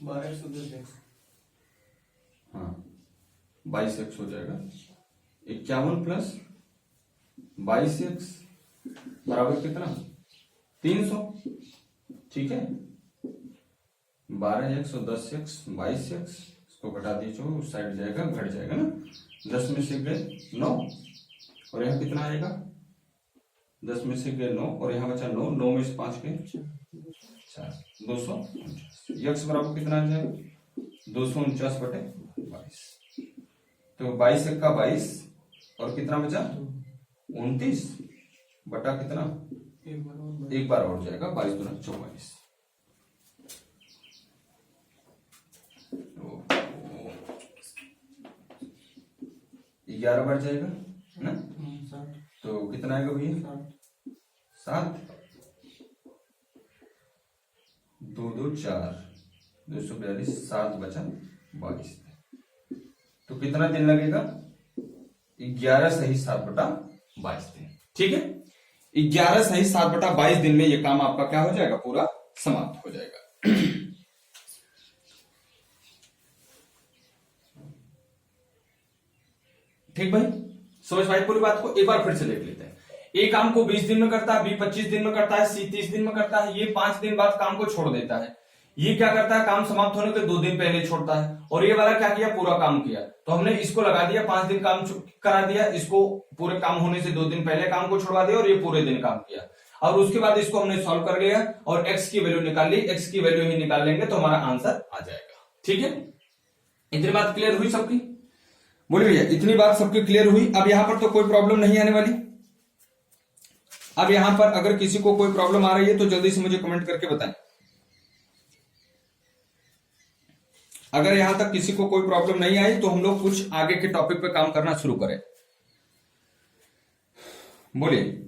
22x हो जाएगा। 51 प्लस 22x बराबर कितना? 300। ठीक है, 12x और 10x 22x, इसको घटा दीजिए, उस साइड जाएगा, घट जाएगा ना। 10 में से गए 9, और यहाँ कितना आएगा? 10 में से गए 9, और यहाँ बचा 9, 9 में से 5 गए 4, 249। यक्स बराबर कितना आ जाएगा? 249/22। तो 22 1 का 22, और कितना बचा? 29 बटा कितना? एक बार और जाएगा, 22 दूना 44। 11 बढ़ जाएगा ना, तो कितना आएगा भैया? 7, 2 2 4, 242, 7 बचा 22। तो कितना दिन लगेगा? 11 सही 7/22 दिन। ठीक है, 11 सही 7/22 दिन में ये काम आपका क्या हो जाएगा? पूरा समाप्त हो जाएगा। ठीक भाई, समझ पाए पूरी बात को? एक बार फिर से देख लेते हैं। ए काम को 20 दिन में करता है, बी 25 दिन में करता है, सी 30 दिन में करता है, ये 5 दिन बाद काम को छोड़ देता है। ये क्या करता है? काम समाप्त होने के 2 दिन पहले छोड़ता है। और ये वाला क्या किया? पूरा काम किया। तो हमने इसको लगा दिया, 5 दिन काम करा दिया, इसको पूरे काम होने से 2 दिन पहले काम को छुड़वा दिया, और ये पूरे दिन काम किया। और उसके बाद इसको हमने सॉल्व कर लिया और x की वैल्यू निकाल ली। x की वैल्यू ही निकाल लेंगे तो हमारा आंसर आ जाएगा। ठीक है, इतनी बात क्लियर हुई सबकी? बोलिए भैया, इतनी बात सबकी क्लियर हुई? अब यहां पर तो कोई प्रॉब्लम नहीं आने वाली। अब यहां पर अगर किसी को कोई प्रॉब्लम आ रही है तो जल्दी से मुझे कमेंट करके बताएं। अगर यहां तक किसी को कोई प्रॉब्लम नहीं आई तो हम लोग कुछ आगे के टॉपिक पे काम करना शुरू करें। बोलिए।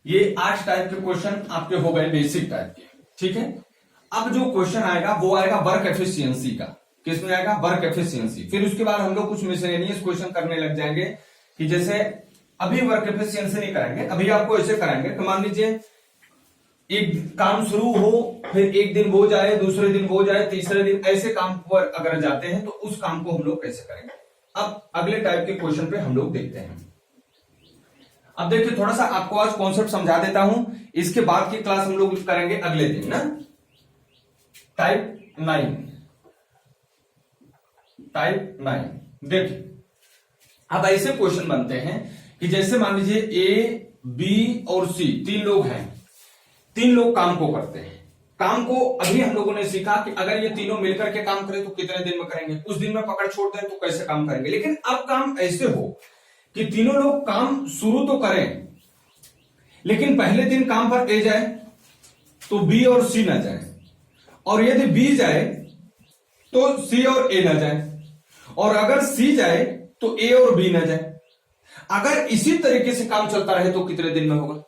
ये 8 टाइप के क्वेश्चन आपके हो गए बेसिक टाइप के, ठीक है। अब जो क्वेश्चन आएगा वो आएगा वर्क एफिशिएंसी का। किसमें आएगा? Work efficiency. फिर उसके बाद हम लोग कुछ मिसलेनियस क्वेश्चन करने लग जाएंगे कि जैसे अभी वर्क एफिशिएंसी नहीं कराएंगे, अभी आपको ऐसे कराएंगे कि मान लीजिए एक काम शुरू हो, फिर एक दिन वो जाए, दूसरे दिन वो जाए, तीसरे दिन, ऐसे काम पर अगर जाते हैं तो उस काम को हम लोग कैसे करेंगे। अब अगले टाइप के क्वेश्चन पे हम लोग देखते हैं। अब देखिए थोड़ा सा आपको आज कॉन्सेप्ट समझा देता हूं, इसके बाद की क्लास हम लोग करेंगे अगले दिन ना। टाइप 9 देखिए अब ऐसे क्वेश्चन बनते हैं कि जैसे मान लीजिए ए, बी और सी 3 लोग हैं, 3 लोग काम को करते हैं। काम को अभी हम लोगों ने सीखा कि अगर ये तीनों मिलकर के काम करें तो कितने दिन में करेंगे, उस दिन में पकड़ छोड़ दें तो कैसे काम करेंगे। लेकिन अब काम ऐसे हो कि तीनों लोग काम शुरू तो करें, लेकिन पहले दिन काम पर ए जाए तो बी और सी ना जाए, और यदि बी जाए तो सी और ए ना जाए, और अगर सी जाए तो ए और बी ना जाए। अगर इसी तरीके से काम चलता रहे तो कितने दिन में होगा।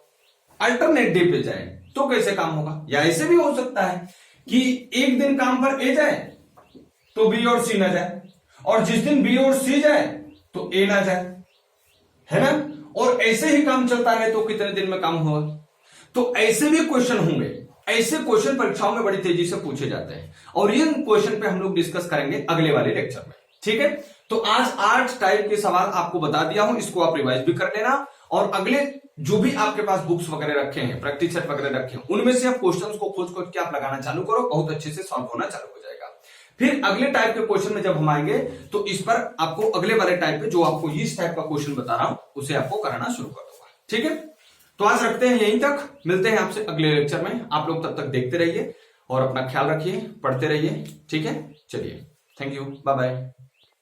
अल्टरनेट डे पे जाए तो कैसे काम होगा। या ऐसे भी हो सकता है कि एक दिन काम पर ए जाए तो बी और सी ना जाए, और जिस दिन बी और सी जाए तो ए ना जाए, है ना। और ऐसे ही काम चलता रहे तो कितने दिन में काम होगा। तो ऐसे भी क्वेश्चन होंगे। ऐसे क्वेश्चन परीक्षाओं में बड़ी तेजी से पूछे जाते हैं, और इन क्वेश्चन पे हम लोग डिस्कस करेंगे अगले वाले लेक्चर में, ठीक है। तो आज 8 टाइप के सवाल आपको बता दिया हूं, इसको आप रिवाइज भी कर लेना, और अगले जो भी आपके पास बुक्स वगैरह रखे हैं, प्रैक्टिस सेट वगैरह रखे हैं, उनमें से आप क्वेश्चंस को खोज करके आप लगाना चालू करो, बहुत अच्छे से सॉल्व होना चालू हो जाएगा। फिर अगले टाइप के क्वेश्चन में जब हम आएंगे तो इस पर आपको अगले वाले टाइप पे जो आपको इस टाइप का क्वेश्चन बता रहा हूं उसे आपको कराना शुरू कर दूंगा, ठीक है। तो आज रखते हैं यहीं तक, मिलते हैं आपसे अगले लेक्चर में। आप लोग तब तक देखते रहिए और अपना ख्याल रखिए, पढ़ते रहिए, ठीक है। चलिए, थैंक यू, बाय बाय।